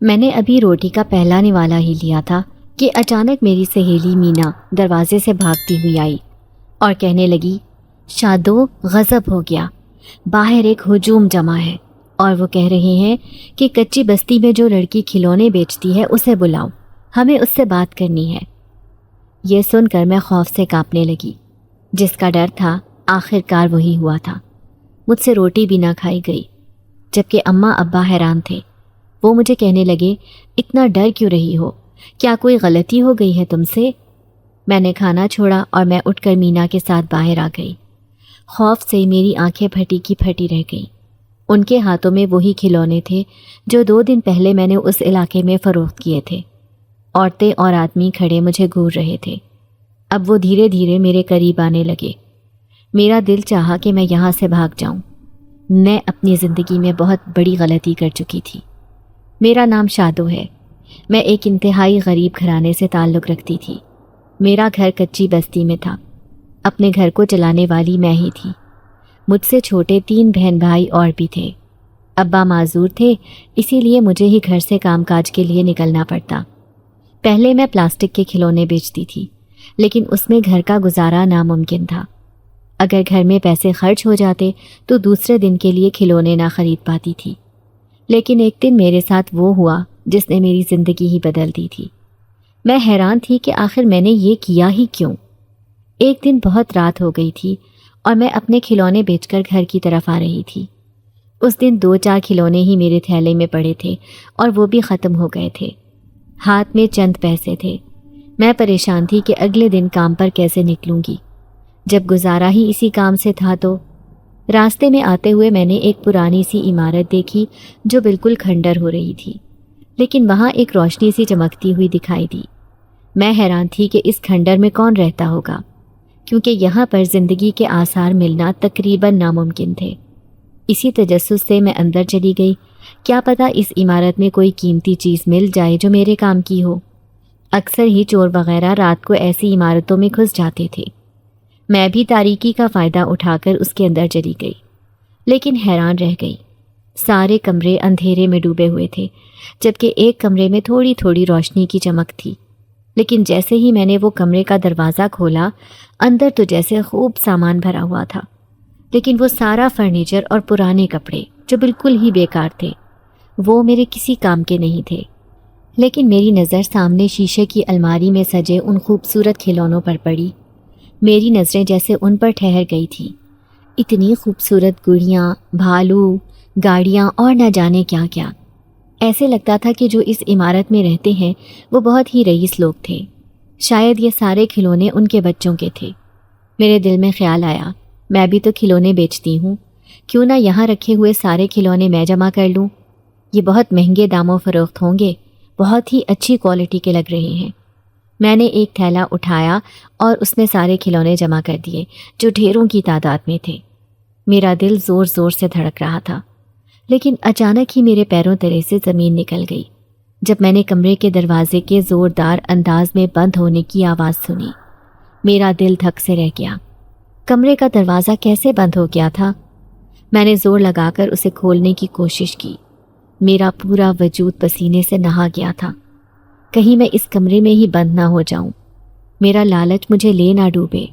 میں نے ابھی روٹی کا پہلا نوالا ہی لیا تھا کہ اچانک میری سہیلی مینا دروازے سے بھاگتی ہوئی آئی اور کہنے لگی، شادو غضب ہو گیا، باہر ایک ہجوم جمع ہے اور وہ کہہ رہے ہیں کہ کچی بستی میں جو لڑکی کھلونے بیچتی ہے اسے بلاؤ، ہمیں اس سے بات کرنی ہے۔ یہ سن کر میں خوف سے کانپنے لگی۔ جس کا ڈر تھا آخر کار وہی ہوا تھا، مجھ سے روٹی بھی نہ کھائی گئی، جبکہ اماں ابا حیران تھے۔ وہ مجھے کہنے لگے، اتنا ڈر کیوں رہی ہو، کیا کوئی غلطی ہو گئی ہے تم سے؟ میں نے کھانا چھوڑا اور میں اٹھ کر مینا کے ساتھ باہر آ گئی۔ خوف سے میری آنکھیں پھٹی کی پھٹی رہ گئیں۔ ان کے ہاتھوں میں وہی کھلونے تھے جو 2 دن پہلے میں نے اس علاقے میں فروخت کیے تھے۔ عورتیں اور آدمی کھڑے مجھے گھور رہے تھے۔ اب وہ دھیرے دھیرے میرے قریب آنے لگے۔ میرا دل چاہا کہ میں یہاں سے بھاگ جاؤں۔ میں اپنی زندگی میں بہت بڑی غلطی کر چکی تھی۔ میرا نام شادو ہے۔ میں ایک انتہائی غریب گھرانے سے تعلق رکھتی تھی۔ میرا گھر کچی بستی میں تھا۔ اپنے گھر کو چلانے والی میں ہی تھی۔ مجھ سے چھوٹے 3 بہن بھائی اور بھی تھے۔ ابا معذور تھے، اسی لیے مجھے ہی گھر سے کام کاج کے لیے نکلنا پڑتا۔ پہلے میں پلاسٹک کے کھلونے بیچتی تھی، لیکن اس میں گھر کا گزارا ناممکن تھا۔ اگر گھر میں پیسے خرچ ہو جاتے تو دوسرے دن کے لیے کھلونے نہ خرید پاتی تھی۔ لیکن ایک دن میرے ساتھ وہ ہوا جس نے میری زندگی ہی بدل دی تھی۔ میں حیران تھی کہ آخر میں نے یہ کیا ہی کیوں۔ ایک دن بہت رات ہو گئی تھی اور میں اپنے کھلونے بیچ کر گھر کی طرف آ رہی تھی۔ اس دن 2-4 کھلونے ہی میرے تھیلے میں پڑے تھے اور وہ بھی ختم ہو گئے تھے۔ ہاتھ میں چند پیسے تھے۔ میں پریشان تھی کہ اگلے دن کام پر کیسے نکلوں گی، جب گزارا ہی اسی کام سے تھا۔ تو راستے میں آتے ہوئے میں نے ایک پرانی سی عمارت دیکھی جو بالکل کھنڈر ہو رہی تھی، لیکن وہاں ایک روشنی سی چمکتی ہوئی دکھائی دی۔ میں حیران تھی کہ اس کھنڈر میں کون رہتا ہوگا، کیونکہ یہاں پر زندگی کے آثار ملنا تقریباً ناممکن تھے۔ اسی تجسس سے میں اندر چلی گئی، کیا پتہ اس عمارت میں کوئی قیمتی چیز مل جائے جو میرے کام کی ہو۔ اکثر ہی چور وغیرہ رات کو ایسی عمارتوں میں گھس جاتے تھے۔ میں بھی تاریکی کا فائدہ اٹھا کر اس کے اندر چلی گئی، لیکن حیران رہ گئی۔ سارے کمرے اندھیرے میں ڈوبے ہوئے تھے، جبکہ ایک کمرے میں تھوڑی تھوڑی روشنی کی چمک تھی۔ لیکن جیسے ہی میں نے وہ کمرے کا دروازہ کھولا، اندر تو جیسے خوب سامان بھرا ہوا تھا، لیکن وہ سارا فرنیچر اور پرانے کپڑے جو بالکل ہی بیکار تھے، وہ میرے کسی کام کے نہیں تھے۔ لیکن میری نظر سامنے شیشے کی الماری میں سجے ان خوبصورت کھلونوں پر پڑی۔ میری نظریں جیسے ان پر ٹھہر گئی تھیں۔ اتنی خوبصورت گڑیاں، بھالو، گاڑیاں اور نہ جانے کیا کیا۔ ایسے لگتا تھا کہ جو اس عمارت میں رہتے ہیں وہ بہت ہی رئیس لوگ تھے۔ شاید یہ سارے کھلونے ان کے بچوں کے تھے۔ میرے دل میں خیال آیا، میں بھی تو کھلونے بیچتی ہوں، کیوں نہ یہاں رکھے ہوئے سارے کھلونے میں جمع کر لوں۔ یہ بہت مہنگے داموں فروخت ہوں گے، بہت ہی اچھی کوالٹی کے لگ رہے ہیں۔ میں نے ایک تھیلا اٹھایا اور اس میں سارے کھلونے جمع کر دیے جو ڈھیروں کی تعداد میں تھے۔ میرا دل زور زور سے دھڑک رہا تھا، لیکن اچانک ہی میرے پیروں تلے سے زمین نکل گئی جب میں نے کمرے کے دروازے کے زوردار انداز میں بند ہونے کی آواز سنی۔ میرا دل دھک سے رہ گیا۔ کمرے کا دروازہ کیسے بند ہو گیا تھا؟ میں نے زور لگا کر اسے کھولنے کی کوشش کی۔ میرا پورا وجود پسینے سے نہا گیا تھا۔ کہیں میں اس کمرے میں ہی بند نہ ہو جاؤں، میرا لالچ مجھے لے نہ ڈوبے۔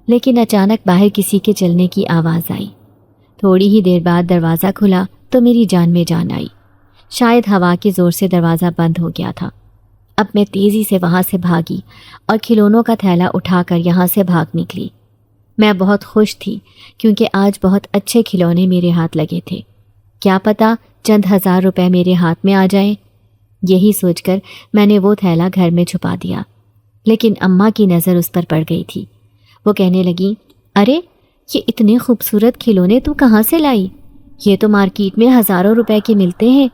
لیکن اچانک باہر کسی کے چلنے کی آواز آئی۔ تھوڑی ہی دیر بعد دروازہ کھلا تو میری جان میں جان آئی۔ شاید ہوا کے زور سے دروازہ بند ہو گیا تھا۔ اب میں تیزی سے وہاں سے بھاگی اور کھلونوں کا تھیلا اٹھا کر یہاں سے بھاگ نکلی۔ میں بہت خوش تھی کیونکہ آج بہت اچھے کھلونے میرے ہاتھ لگے تھے۔ کیا پتہ چند 1000 روپے میرے ہاتھ میں آ جائیں۔ یہی سوچ کر میں نے وہ تھیلا گھر میں چھپا دیا، لیکن اماں کی نظر اس پر پڑ گئی تھی۔ وہ کہنے لگی، ارے یہ اتنے خوبصورت کھلونے تو کہاں سے لائی؟ یہ تو مارکیٹ میں ہزاروں روپے کے ملتے ہیں۔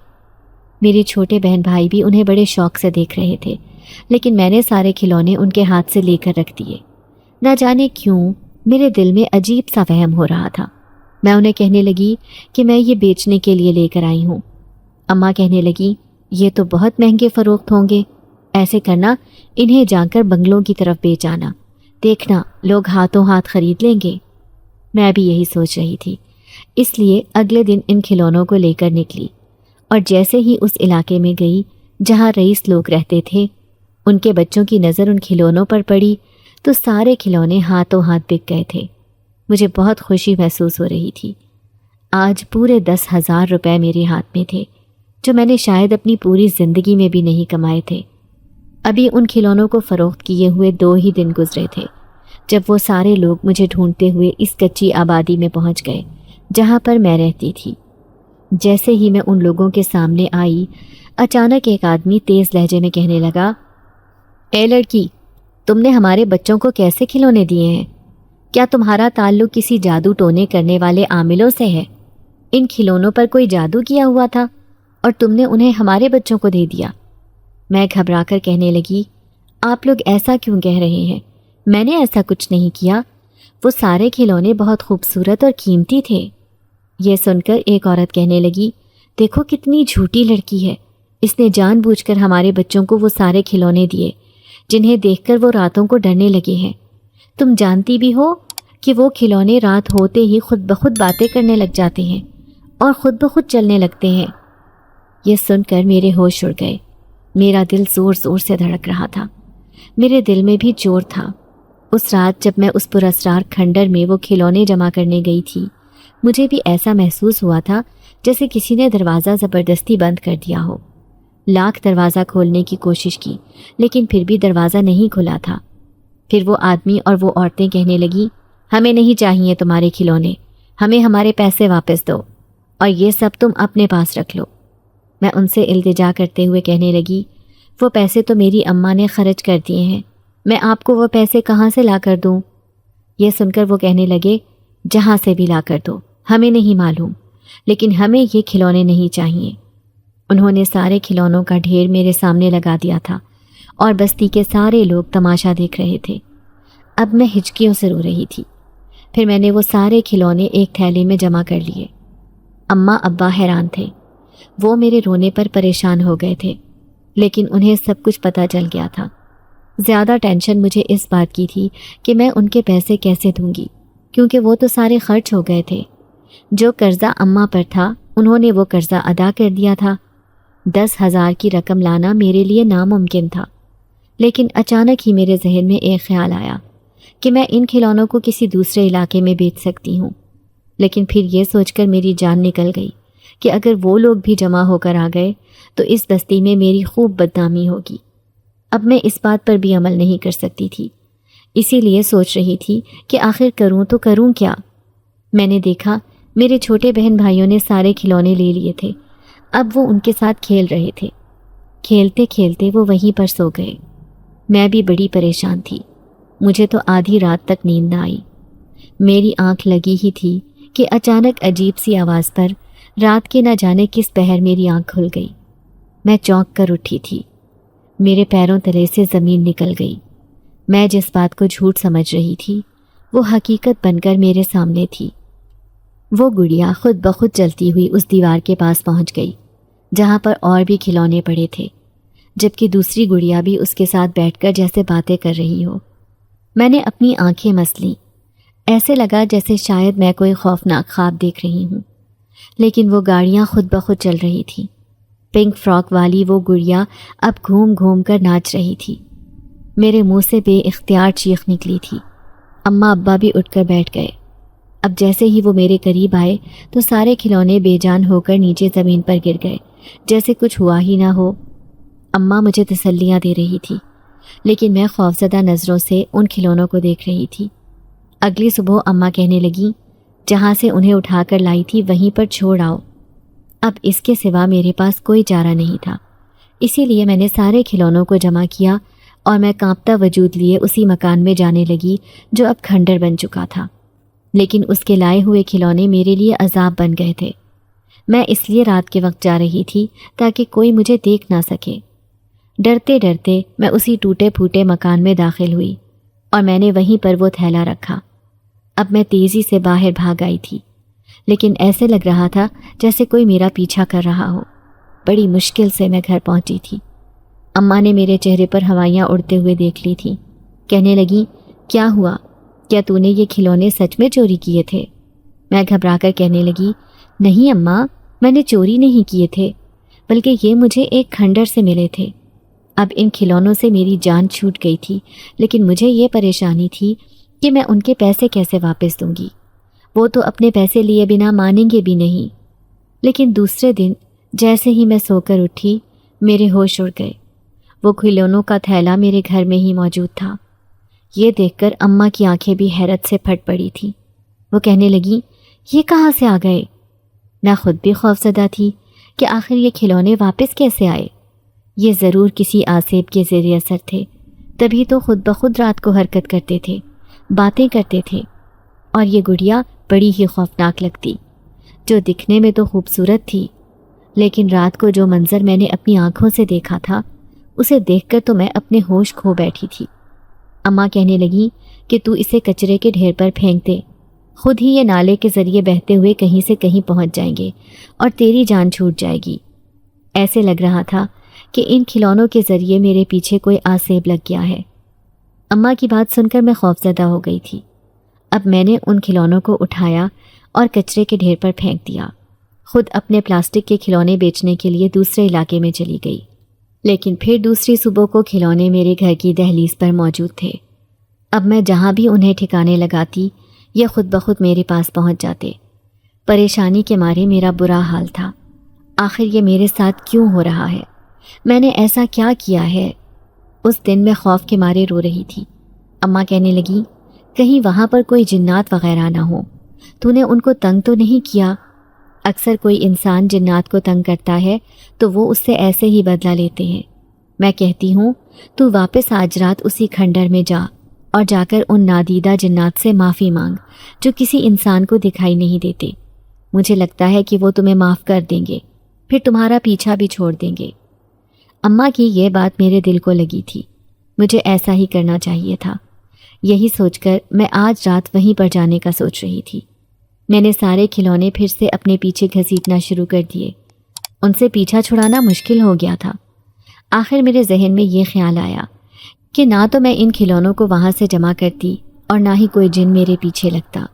میرے چھوٹے بہن بھائی بھی انہیں بڑے شوق سے دیکھ رہے تھے، لیکن میں نے سارے کھلونے ان کے ہاتھ سے لے کر رکھ دیے۔ نہ جانے کیوں میرے دل میں عجیب سا وہم ہو رہا تھا۔ میں انہیں کہنے لگی کہ میں یہ بیچنے کے لیے لے کر آئی ہوں۔ اماں کہنے لگی، یہ تو بہت مہنگے فروخت ہوں گے، ایسے کرنا انہیں جا کر بنگلوں کی طرف بیچ آنا، دیکھنا لوگ ہاتھوں ہاتھ خرید لیں گے۔ میں بھی یہی سوچ رہی تھی، اس لیے اگلے دن ان کھلونوں کو لے کر نکلی اور جیسے ہی اس علاقے میں گئی جہاں رئیس لوگ رہتے تھے، ان کے بچوں کی نظر ان کھلونوں پر پڑی تو سارے کھلونے ہاتھوں ہاتھ بک گئے تھے۔ مجھے بہت خوشی محسوس ہو رہی تھی۔ آج پورے 10,000 روپے میرے ہاتھ میں تھے، جو میں نے شاید اپنی پوری زندگی میں بھی نہیں کمائے تھے۔ ابھی ان کھلونوں کو فروخت کیے ہوئے 2 ہی دن گزرے تھے جب وہ سارے لوگ مجھے ڈھونڈتے ہوئے اس کچی آبادی میں پہنچ گئے جہاں پر میں رہتی تھی۔ جیسے ہی میں ان لوگوں کے سامنے آئی، اچانک ایک آدمی تیز لہجے میں کہنے لگا، اے لڑکی، تم نے ہمارے بچوں کو کیسے کھلونے دیے ہیں؟ کیا تمہارا تعلق کسی جادو ٹونے کرنے والے عاملوں سے ہے؟ ان کھلونوں پر کوئی جادو کیا ہوا تھا اور تم نے انہیں ہمارے بچوں کو دے دیا۔ میں گھبرا کر کہنے لگی، آپ لوگ ایسا کیوں کہہ رہے ہیں؟ میں نے ایسا کچھ نہیں کیا، وہ سارے کھلونے بہت خوبصورت اور قیمتی تھے۔ یہ سن کر ایک عورت کہنے لگی، دیکھو کتنی جھوٹی لڑکی ہے، اس نے جان بوجھ کر ہمارے بچوں کو وہ سارے کھلونے دیے جنہیں دیکھ کر وہ راتوں کو ڈرنے لگے ہیں۔ تم جانتی بھی ہو کہ وہ کھلونے رات ہوتے ہی خود بخود باتیں کرنے لگ جاتے ہیں اور خود بخود چلنے لگتے ہیں۔ یہ سن کر میرے ہوش اڑ گئے۔ میرا دل زور زور سے دھڑک رہا تھا۔ میرے دل میں بھی جور تھا۔ اس رات جب میں اس پراسرار کھنڈر میں وہ کھلونے جمع کرنے گئی تھی، مجھے بھی ایسا محسوس ہوا تھا جیسے کسی نے دروازہ زبردستی بند کر دیا ہو۔ لاکھ دروازہ کھولنے کی کوشش کی، لیکن پھر بھی دروازہ نہیں کھلا تھا۔ پھر وہ آدمی اور وہ عورتیں کہنے لگی، ہمیں نہیں چاہیے تمہارے کھلونے، ہمیں ہمارے پیسے واپس دو اور یہ سب تم اپنے پاس رکھ لو۔ میں ان سے التجا کرتے ہوئے کہنے لگی، وہ پیسے تو میری اماں نے خرچ کر دیے ہیں، میں آپ کو وہ پیسے کہاں سے لا کر دوں؟ یہ سن کر وہ کہنے لگے، جہاں سے بھی لا کر دو، ہمیں نہیں معلوم، لیکن ہمیں یہ کھلونے نہیں چاہیے۔ انہوں نے سارے کھلونوں کا ڈھیر میرے سامنے لگا دیا تھا اور بستی کے سارے لوگ تماشا دیکھ رہے تھے۔ اب میں ہچکیوں سے رو رہی تھی۔ پھر میں نے وہ سارے کھلونے ایک تھیلی میں جمع کر لیے۔ اماں ابا حیران تھے، وہ میرے رونے پر پریشان ہو گئے تھے، لیکن انہیں سب کچھ پتہ چل گیا تھا۔ زیادہ ٹینشن مجھے اس بات کی تھی کہ میں ان کے پیسے کیسے دوں گی، کیونکہ وہ تو سارے خرچ ہو گئے تھے۔ جو قرضہ اماں پر تھا انہوں نے وہ قرضہ ادا کر دیا تھا۔ 10,000 کی رقم لانا میرے لیے ناممکن تھا، لیکن اچانک ہی میرے ذہن میں ایک خیال آیا کہ میں ان کھلونوں کو کسی دوسرے علاقے میں بیچ سکتی ہوں۔ لیکن پھر یہ سوچ کر میری جان نکل گئی کہ اگر وہ لوگ بھی جمع ہو کر آ گئے تو اس بستی میں میری خوب بدنامی ہوگی۔ اب میں اس بات پر بھی عمل نہیں کر سکتی تھی، اسی لیے سوچ رہی تھی کہ آخر کروں تو کروں کیا۔ میں نے دیکھا میرے چھوٹے بہن بھائیوں نے سارے کھلونے لے لیے تھے، اب وہ ان کے ساتھ کھیل رہے تھے۔ کھیلتے کھیلتے وہ وہیں پر سو گئے۔ میں بھی بڑی پریشان تھی، مجھے تو آدھی رات تک نیند نہ آئی۔ میری آنکھ لگی ہی تھی کہ اچانک عجیب سی آواز پر رات کے نہ جانے کس پہر میری آنکھ کھل گئی۔ میں چونک کر اٹھی تھی، میرے پیروں تلے سے زمین نکل گئی۔ میں جس بات کو جھوٹ سمجھ رہی تھی وہ حقیقت بن کر میرے سامنے تھی۔ وہ گڑیا خود بخود چلتی ہوئی اس دیوار کے پاس پہنچ گئی جہاں پر اور بھی کھلونے پڑے تھے، جبکہ دوسری گڑیا بھی اس کے ساتھ بیٹھ کر جیسے باتیں کر رہی ہو۔ میں نے اپنی آنکھیں مس لیں، ایسے لگا جیسے شاید میں کوئی خوفناک خواب دیکھ رہی ہوں۔ لیکن وہ گاڑیاں خود بخود چل رہی تھیں۔ پنک فراک والی وہ گڑیا اب گھوم گھوم کر ناچ رہی تھی۔ میرے منہ سے بے اختیار چیخ نکلی تھی۔ اماں ابا بھی اٹھ کر بیٹھ گئے۔ اب جیسے ہی وہ میرے قریب آئے تو سارے کھلونے بے جان ہو کر نیچے زمین پر گر گئے، جیسے کچھ ہوا ہی نہ ہو۔ اماں مجھے تسلیاں دے رہی تھی، لیکن میں خوفزدہ نظروں سے ان کھلونوں کو دیکھ رہی تھی۔ اگلی صبح اماں کہنے لگیں، جہاں سے انہیں اٹھا کر لائی تھی وہیں پر چھوڑ آؤ۔ اب اس کے سوا میرے پاس کوئی چارہ نہیں تھا، اسی لیے میں نے سارے کھلونوں کو جمع کیا اور میں کانپتا وجود لیے اسی مکان میں جانے لگی جو اب کھنڈر بن چکا تھا۔ لیکن اس کے لائے ہوئے کھلونے میرے لیے عذاب بن گئے تھے۔ میں اس لیے رات کے وقت جا رہی تھی تاکہ کوئی مجھے دیکھ نہ سکے۔ ڈرتے ڈرتے میں اسی ٹوٹے پھوٹے مکان میں داخل ہوئی اور میں نے وہیں پر وہ تھیلا رکھا۔ اب میں تیزی سے باہر بھاگ آئی تھی، لیکن ایسے لگ رہا تھا جیسے کوئی میرا پیچھا کر رہا ہو۔ بڑی مشکل سے میں گھر پہنچی تھی۔ اماں نے میرے چہرے پر ہوائیاں اڑتے ہوئے دیکھ لی تھیں۔ کہنے لگی، کیا ہوا؟ کیا تو نے یہ کھلونے سچ میں چوری کیے تھے؟ میں گھبرا کر کہنے لگی، نہیں اماں، میں نے چوری نہیں کیے تھے، بلکہ یہ مجھے ایک کھنڈر سے ملے تھے۔ اب ان کھلونوں سے میری جان چھوٹ گئی تھی، لیکن مجھے یہ پریشانی تھی کہ میں ان کے پیسے کیسے واپس دوں گی۔ وہ تو اپنے پیسے لیے بنا مانیں گے بھی نہیں۔ لیکن دوسرے دن جیسے ہی میں سو کر اٹھی، میرے ہوش اڑ گئے۔ وہ کھلونوں کا تھیلا میرے گھر میں ہی موجود تھا۔ یہ دیکھ کر اماں کی آنکھیں بھی حیرت سے پھٹ پڑی تھیں۔ وہ کہنے لگی، یہ کہاں سے آ گئے؟ میں خود بھی خوفزدہ تھی کہ آخر یہ کھلونے واپس کیسے آئے۔ یہ ضرور کسی آسیب کے زیر اثر تھے، تبھی تو خود بخود رات کو حرکت کرتے تھے، باتیں کرتے تھے۔ اور یہ گڑیا بڑی ہی خوفناک لگتی، جو دکھنے میں تو خوبصورت تھی، لیکن رات کو جو منظر میں نے اپنی آنکھوں سے دیکھا تھا، اسے دیکھ کر تو میں اپنے ہوش کھو بیٹھی تھی۔ اماں کہنے لگی کہ تو اسے کچرے کے ڈھیر پر پھینک دے، خود ہی یہ نالے کے ذریعے بہتے ہوئے کہیں سے کہیں پہنچ جائیں گے اور تیری جان چھوٹ جائے گی۔ ایسے لگ رہا تھا کہ ان کھلونوں کے ذریعے میرے پیچھے کوئی آسیب لگ گیا ہے۔ اماں کی بات سن کر میں خوفزدہ ہو گئی تھی۔ اب میں نے ان کھلونوں کو اٹھایا اور کچرے کے ڈھیر پر پھینک دیا۔ خود اپنے پلاسٹک کے کھلونے بیچنے کے لیے دوسرے علاقے میں چلی گئی، لیکن پھر دوسری صبح کو کھلونے میرے گھر کی دہلیز پر موجود تھے۔ اب میں جہاں بھی انہیں ٹھکانے لگاتی، یہ خود بخود میرے پاس پہنچ جاتے۔ پریشانی کے مارے میرا برا حال تھا۔ آخر یہ میرے ساتھ کیوں ہو رہا ہے؟ میں نے ایسا کیا کیا ہے؟ اس دن میں خوف کے مارے رو رہی تھی۔ اماں کہنے لگی، کہیں وہاں پر کوئی جنات وغیرہ نہ ہو، تو نے ان کو تنگ تو نہیں کیا؟ اکثر کوئی انسان جنات کو تنگ کرتا ہے تو وہ اس سے ایسے ہی بدلہ لیتے ہیں۔ میں کہتی ہوں تو واپس آج رات اسی کھنڈر میں جا اور جا کر ان نادیدہ جنات سے معافی مانگ جو کسی انسان کو دکھائی نہیں دیتے۔ مجھے لگتا ہے کہ وہ تمہیں معاف کر دیں گے، پھر تمہارا پیچھا بھی چھوڑ دیں گے۔ اماں کی یہ بات میرے دل کو لگی تھی۔ مجھے ایسا ہی کرنا چاہیے تھا۔ یہی سوچ کر میں آج رات وہیں پر جانے کا سوچ رہی تھی۔ میں نے سارے کھلونے پھر سے اپنے پیچھے گھسیٹنا شروع کر دیے۔ ان سے پیچھا چھڑانا مشکل ہو گیا تھا۔ آخر میرے ذہن میں یہ خیال آیا کہ نہ تو میں ان کھلونوں کو وہاں سے جمع کرتی اور نہ ہی کوئی جن میرے پیچھے لگتا۔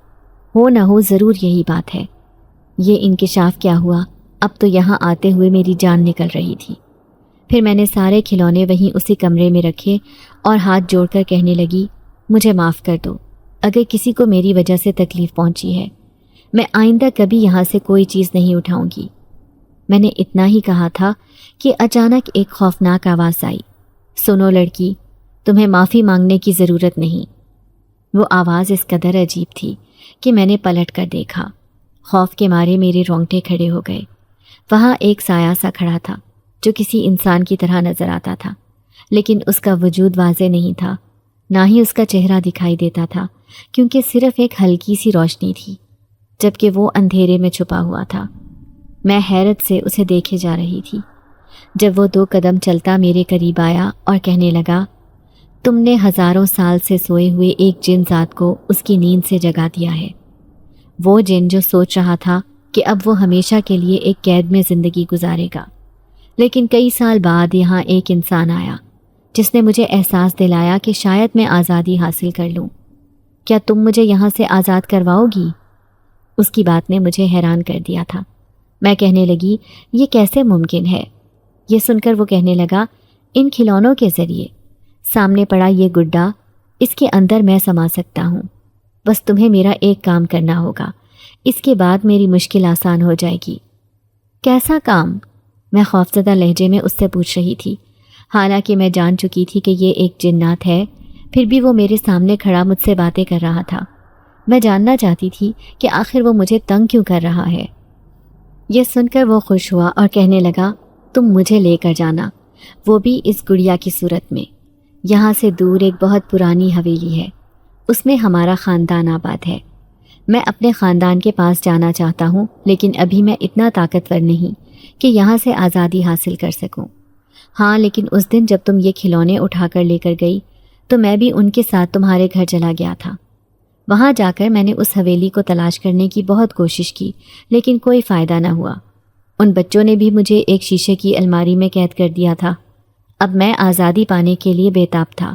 ہو نہ ہو ضرور یہی بات ہے۔ یہ انکشاف کیا ہوا، اب تو یہاں آتے ہوئے میری جان نکل رہی تھی۔ پھر میں نے سارے کھلونے وہیں اسی کمرے میں رکھے اور ہاتھ جوڑ کر کہنے لگی، مجھے معاف کر دو اگر کسی کو میری وجہ سے تکلیف پہنچی ہے۔ میں آئندہ کبھی یہاں سے کوئی چیز نہیں اٹھاؤں گی۔ میں نے اتنا ہی کہا تھا کہ اچانک ایک خوفناک آواز آئی، سنو لڑکی، تمہیں معافی مانگنے کی ضرورت نہیں۔ وہ آواز اس قدر عجیب تھی کہ میں نے پلٹ کر دیکھا۔ خوف کے مارے میرے رونگٹے کھڑے ہو گئے۔ وہاں ایک سایہ سا کھڑا تھا جو کسی انسان کی طرح نظر آتا تھا، لیکن اس کا وجود واضح نہیں تھا، نہ ہی اس کا چہرہ دکھائی دیتا تھا، کیونکہ صرف ایک ہلکی سی روشنی تھی، جبکہ وہ اندھیرے میں چھپا ہوا تھا۔ میں حیرت سے اسے دیکھے جا رہی تھی۔ جب وہ 2 قدم چلتا میرے قریب آیا اور کہنے لگا، تم نے ہزاروں سال سے سوئے ہوئے ایک جن ذات کو اس کی نیند سے جگا دیا ہے۔ وہ جن جو سوچ رہا تھا کہ اب وہ ہمیشہ کے لیے ایک قید میں زندگی گزارے گا، لیکن کئی سال بعد یہاں ایک انسان آیا جس نے مجھے احساس دلایا کہ شاید میں آزادی حاصل کر لوں۔ کیا تم مجھے یہاں سے آزاد کرواؤ گی؟ اس کی بات نے مجھے حیران کر دیا تھا۔ میں کہنے لگی، یہ کیسے ممکن ہے؟ یہ سن کر وہ کہنے لگا، ان کھلونوں کے ذریعے۔ سامنے پڑا یہ گڈا، اس کے اندر میں سما سکتا ہوں۔ بس تمہیں میرا ایک کام کرنا ہوگا، اس کے بعد میری مشکل آسان ہو جائے گی۔ کیسا کام؟ میں خوفزدہ لہجے میں اس سے پوچھ رہی تھی، حالانکہ میں جان چکی تھی کہ یہ ایک جنات ہے، پھر بھی وہ میرے سامنے کھڑا مجھ سے باتیں کر رہا تھا۔ میں جاننا چاہتی تھی کہ آخر وہ مجھے تنگ کیوں کر رہا ہے۔ یہ سن کر وہ خوش ہوا اور کہنے لگا، تم مجھے لے کر جانا، وہ بھی اس گڑیا کی صورت میں۔ یہاں سے دور ایک بہت پرانی حویلی ہے، اس میں ہمارا خاندان آباد ہے۔ میں اپنے خاندان کے پاس جانا چاہتا ہوں، لیکن ابھی میں اتنا طاقتور نہیں کہ یہاں سے آزادی حاصل کر سکوں۔ ہاں، لیکن اس دن جب تم یہ کھلونے اٹھا کر لے کر گئی تو میں بھی ان کے ساتھ تمہارے گھر چلا گیا تھا۔ وہاں جا کر میں نے اس حویلی کو تلاش کرنے کی بہت کوشش کی، لیکن کوئی فائدہ نہ ہوا۔ ان بچوں نے بھی مجھے ایک شیشے کی الماری میں قید کر دیا تھا۔ اب میں آزادی پانے کے لیے بے تاب تھا،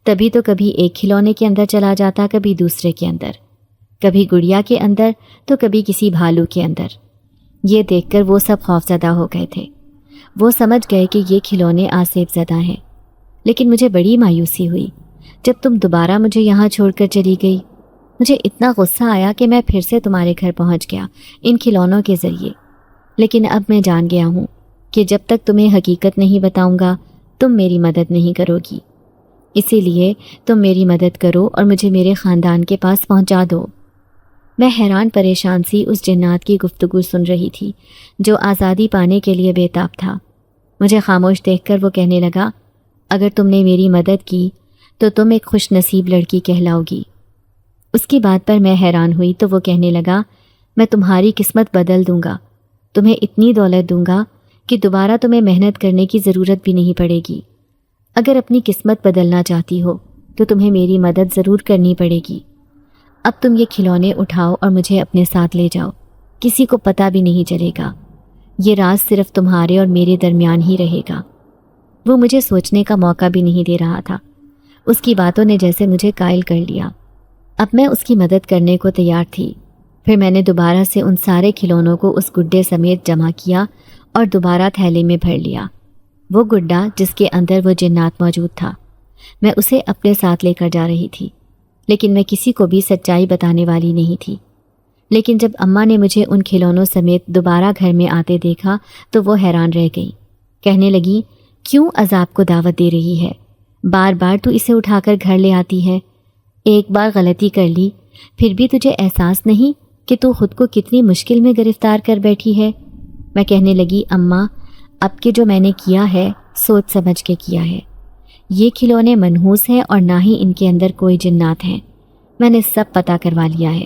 تبھی تو کبھی ایک کھلونے کے اندر چلا جاتا، کبھی دوسرے کے اندر، کبھی گڑیا کے اندر تو کبھی کسی بھالو کے اندر۔ یہ دیکھ کر وہ سب خوفزدہ ہو گئے تھے۔ وہ سمجھ گئے کہ یہ کھلونے آصف زدہ ہیں، لیکن مجھے بڑی مایوسی ہوئی جب تم دوبارہ مجھے یہاں چھوڑ کر چلی گئی۔ مجھے اتنا غصہ آیا کہ میں پھر سے تمہارے گھر پہنچ گیا ان کھلونوں کے ذریعے، لیکن اب میں جان گیا ہوں کہ جب تک تمہیں حقیقت نہیں بتاؤں گا تم میری مدد نہیں کرو گی، اسی لیے تم میری مدد کرو اور مجھے میرے خاندان کے پاس پہنچا دو۔ میں حیران پریشان سی اس جنات کی گفتگو سن رہی تھی جو آزادی پانے کے لیے بے تاب تھا۔ مجھے خاموش دیکھ کر وہ کہنے لگا، اگر تم نے میری مدد کی تو تم ایک خوش نصیب لڑکی کہلاؤ گی۔ اس کی بات پر میں حیران ہوئی تو وہ کہنے لگا، میں تمہاری قسمت بدل دوں گا، تمہیں اتنی دولت دوں گا کہ دوبارہ تمہیں محنت کرنے کی ضرورت بھی نہیں پڑے گی۔ اگر اپنی قسمت بدلنا چاہتی ہو تو تمہیں میری مدد ضرور کرنی پڑے گی۔ اب تم یہ کھلونے اٹھاؤ اور مجھے اپنے ساتھ لے جاؤ، کسی کو پتہ بھی نہیں چلے گا، یہ راز صرف تمہارے اور میرے درمیان ہی رہے گا۔ وہ مجھے سوچنے کا موقع بھی نہیں دے رہا تھا، اس کی باتوں نے جیسے مجھے قائل کر لیا۔ اب میں اس کی مدد کرنے کو تیار تھی۔ پھر میں نے دوبارہ سے ان سارے کھلونوں کو اس گڈے سمیت جمع کیا اور دوبارہ تھیلے میں بھر لیا۔ وہ گڈا جس کے اندر وہ جنات موجود تھا، میں اسے اپنے ساتھ لے کر جا رہی تھی، لیکن میں کسی کو بھی سچائی بتانے والی نہیں تھی۔ لیکن جب اماں نے مجھے ان کھلونوں سمیت دوبارہ گھر میں آتے دیکھا تو وہ حیران رہ گئی، کہنے لگی، کیوں عذاب کو دعوت دے رہی ہے؟ بار بار تو اسے اٹھا کر گھر لے آتی ہے، ایک بار غلطی کر لی پھر بھی تجھے احساس نہیں کہ تو خود کو کتنی مشکل میں گرفتار کر بیٹھی ہے؟ میں کہنے لگی، اماں اب کہ جو میں نے کیا ہے سوچ سمجھ کے کیا ہے، یہ کھلونے منحوس ہیں اور نہ ہی ان کے اندر کوئی جنات ہیں، میں نے سب پتہ کروا لیا ہے۔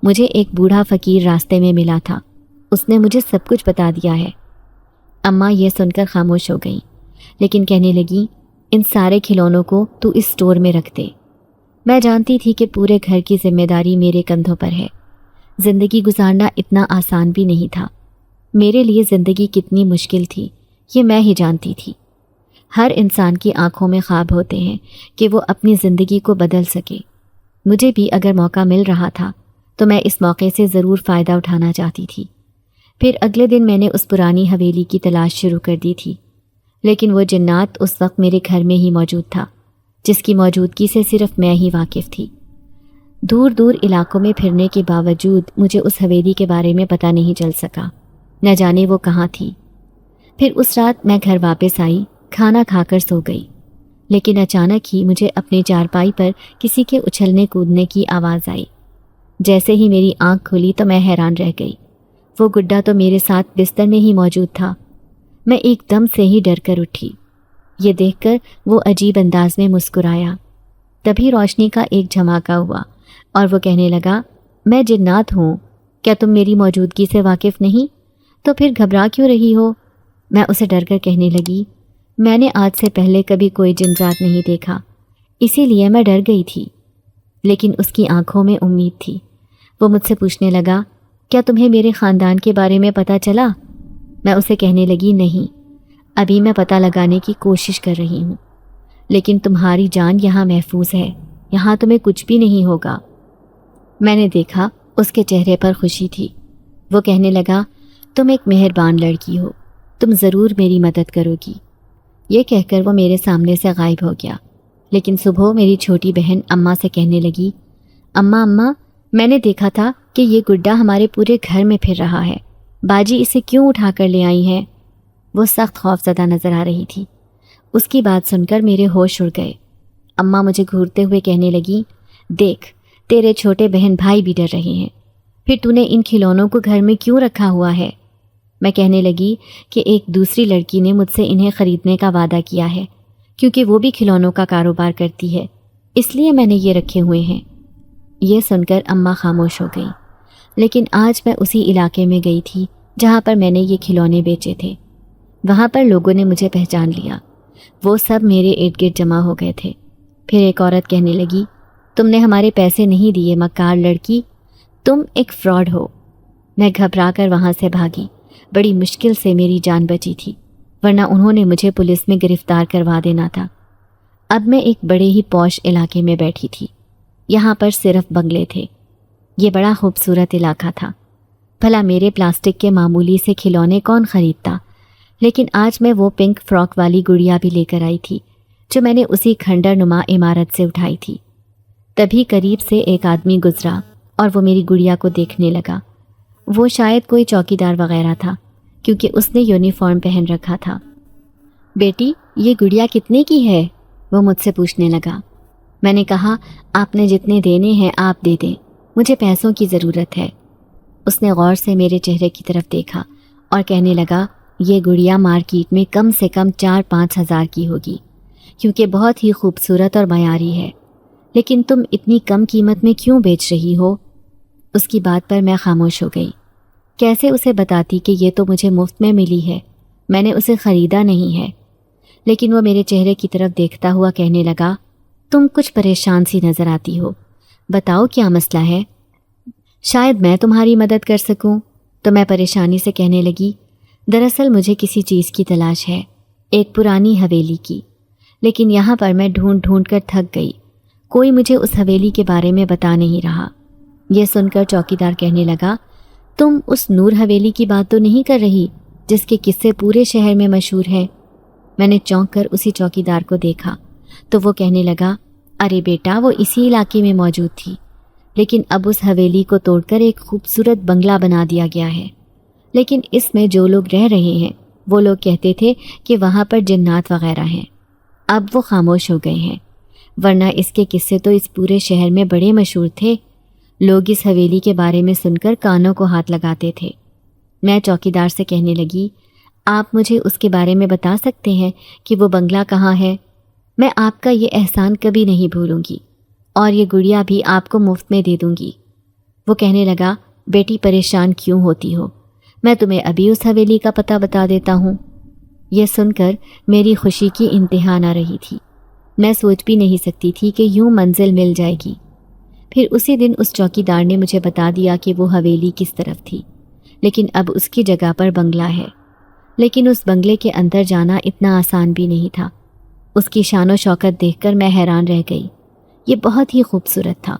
مجھے ایک بوڑھا فقیر راستے میں ملا تھا، اس نے مجھے سب کچھ بتا دیا ہے۔ اماں یہ سن کر خاموش ہو گئیں، لیکن کہنے لگی، ان سارے کھلونوں کو تو اس اسٹور میں رکھ دے۔ میں جانتی تھی کہ پورے گھر کی ذمہ داری میرے کندھوں پر ہے۔ زندگی گزارنا اتنا آسان بھی نہیں تھا، میرے لیے زندگی کتنی مشکل تھی یہ میں ہی جانتی تھی۔ ہر انسان کی آنکھوں میں خواب ہوتے ہیں کہ وہ اپنی زندگی کو بدل سکے، مجھے بھی اگر موقع مل رہا تھا تو میں اس موقع سے ضرور فائدہ اٹھانا چاہتی تھی۔ پھر اگلے دن میں نے اس پرانی حویلی کی تلاش شروع کر دی تھی، لیکن وہ جنات اس وقت میرے گھر میں ہی موجود تھا، جس کی موجودگی سے صرف میں ہی واقف تھی۔ دور دور علاقوں میں پھرنے کے باوجود مجھے اس حویلی کے بارے میں پتہ نہیں چل سکا، نہ جانے وہ کہاں تھی۔ پھر اس رات میں گھر واپس آئی، کھانا کھا کر سو گئی، لیکن اچانک ہی مجھے اپنے چارپائی پر کسی کے اچھلنے کودنے کی آواز آئی۔ جیسے ہی میری آنکھ کھلی تو میں حیران رہ گئی، وہ گڈا تو میرے ساتھ بستر میں ہی موجود تھا۔ میں ایک دم سے ہی ڈر کر اٹھی، یہ دیکھ کر وہ عجیب انداز میں مسکرایا۔ تبھی روشنی کا ایک جھماکا ہوا اور وہ کہنے لگا، میں جنات ہوں، کیا تم میری موجودگی سے واقف نہیں؟ تو پھر گھبرا کیوں رہی ہو؟ میں اسے ڈر کر کہنے لگی، میں نے آج سے پہلے کبھی کوئی جن ذات نہیں دیکھا، اسی لیے میں ڈر گئی تھی۔ لیکن اس کی آنکھوں میں امید تھی۔ وہ مجھ سے پوچھنے لگا، کیا تمہیں میرے خاندان کے بارے میں پتہ چلا؟ میں اسے کہنے لگی، نہیں، ابھی میں پتہ لگانے کی کوشش کر رہی ہوں، لیکن تمہاری جان یہاں محفوظ ہے، یہاں تمہیں کچھ بھی نہیں ہوگا۔ میں نے دیکھا اس کے چہرے پر خوشی تھی۔ وہ کہنے لگا، تم ایک مہربان لڑکی ہو، تم ضرور میری مدد کرو گی۔ یہ کہہ کر وہ میرے سامنے سے غائب ہو گیا۔ لیکن صبح میری چھوٹی بہن اماں سے کہنے لگی، اماں میں نے دیکھا تھا کہ یہ گڈا ہمارے پورے گھر میں پھر رہا ہے، باجی اسے کیوں اٹھا کر لے آئی ہیں؟ وہ سخت خوف زدہ نظر آ رہی تھی۔ اس کی بات سن کر میرے ہوش اڑ گئے۔ اماں مجھے گھورتے ہوئے کہنے لگی، دیکھ تیرے چھوٹے بہن بھائی بھی ڈر رہے ہیں، پھر تو نے ان کھلونوں کو گھر میں کیوں رکھا ہوا ہے؟ میں کہنے لگی کہ ایک دوسری لڑکی نے مجھ سے انہیں خریدنے کا وعدہ کیا ہے، کیونکہ وہ بھی کھلونوں کا کاروبار کرتی ہے، اس لیے میں نے یہ رکھے ہوئے ہیں۔ یہ سن کر اماں خاموش ہو گئیں۔ لیکن آج میں اسی علاقے میں گئی تھی جہاں پر میں نے یہ کھلونے بیچے تھے۔ وہاں پر لوگوں نے مجھے پہچان لیا، وہ سب میرے ارد گرد جمع ہو گئے تھے۔ پھر ایک عورت کہنے لگی، تم نے ہمارے پیسے نہیں دیے مکار لڑکی، تم ایک فراڈ ہو۔ میں گھبرا کر وہاں سے بھاگی، بڑی مشکل سے میری جان بچی تھی، ورنہ انہوں نے مجھے پولیس میں گرفتار کروا دینا تھا۔ اب میں ایک بڑے ہی پوش علاقے میں بیٹھی تھی، یہاں پر صرف بنگلے تھے۔ یہ بڑا خوبصورت علاقہ تھا، بھلا میرے پلاسٹک کے معمولی سے کھلونے کون خریدتا؟ لیکن آج میں وہ پنک فراک والی گڑیا بھی لے کر آئی تھی جو میں نے اسی کھنڈر نما عمارت سے اٹھائی تھی۔ تبھی قریب سے ایک آدمی گزرا اور وہ میری گڑیا کو دیکھنے لگا۔ وہ شاید کوئی چوکیدار وغیرہ تھا کیونکہ اس نے یونیفارم پہن رکھا تھا۔ بیٹی، یہ گڑیا کتنے کی ہے؟ وہ مجھ سے پوچھنے لگا۔ میں نے کہا، آپ نے جتنے دینے ہیں آپ دے دیں، مجھے پیسوں کی ضرورت ہے۔ اس نے غور سے میرے چہرے کی طرف دیکھا اور کہنے لگا، یہ گڑیا مارکیٹ میں کم سے کم 4-5 ہزار کی ہوگی کیونکہ بہت ہی خوبصورت اور معیاری ہے، لیکن تم اتنی کم قیمت میں کیوں بیچ رہی ہو؟ اس کی بات پر میں خاموش ہو گئی۔ کیسے اسے بتاتی کہ یہ تو مجھے مفت میں ملی ہے، میں نے اسے خریدا نہیں ہے؟ لیکن وہ میرے چہرے کی طرف دیکھتا ہوا کہنے لگا، تم کچھ پریشان سی نظر آتی ہو، بتاؤ کیا مسئلہ ہے؟ شاید میں تمہاری مدد کر سکوں۔ تو میں پریشانی سے کہنے لگی، دراصل مجھے کسی چیز کی تلاش ہے، ایک پرانی حویلی کی، لیکن یہاں پر میں ڈھونڈ ڈھونڈ کر تھک گئی، کوئی مجھے اس حویلی کے بارے میں بتا نہیں رہا۔ یہ سن کر چوکیدار کہنے لگا، تم اس نور حویلی کی بات تو نہیں کر رہی جس کے قصے پورے شہر میں مشہور ہیں؟ میں نے چونک کر اسی چوکیدار کو دیکھا تو وہ کہنے لگا، ارے بیٹا، وہ اسی علاقے میں موجود تھی، لیکن اب اس حویلی کو توڑ کر ایک خوبصورت بنگلہ بنا دیا گیا ہے، لیکن اس میں جو لوگ رہ رہے ہیں وہ لوگ کہتے تھے کہ وہاں پر جنات وغیرہ ہیں۔ اب وہ خاموش ہو گئے ہیں، ورنہ اس کے قصے تو اس پورے شہر میں بڑے مشہور تھے، لوگ اس حویلی کے بارے میں سن کر کانوں کو ہاتھ لگاتے تھے۔ میں چوکیدار سے کہنے لگی، آپ مجھے اس کے بارے میں بتا سکتے ہیں کہ وہ بنگلہ کہاں ہے؟ میں آپ کا یہ احسان کبھی نہیں بھولوں گی، اور یہ گڑیا بھی آپ کو مفت میں دے دوں گی۔ وہ کہنے لگا، بیٹی پریشان کیوں ہوتی ہو، میں تمہیں ابھی اس حویلی کا پتہ بتا دیتا ہوں۔ یہ سن کر میری خوشی کی انتہا نہ رہی تھی، میں سوچ بھی نہیں سکتی تھی کہ یوں منزل مل جائے گی۔ پھر اسی دن اس چوکیدار نے مجھے بتا دیا کہ وہ حویلی کس طرف تھی، لیکن اب اس کی جگہ پر بنگلہ ہے۔ لیکن اس بنگلے کے اندر جانا اتنا آسان بھی نہیں تھا۔ اس کی شان و شوکت دیکھ کر میں حیران رہ گئی، یہ بہت ہی خوبصورت تھا،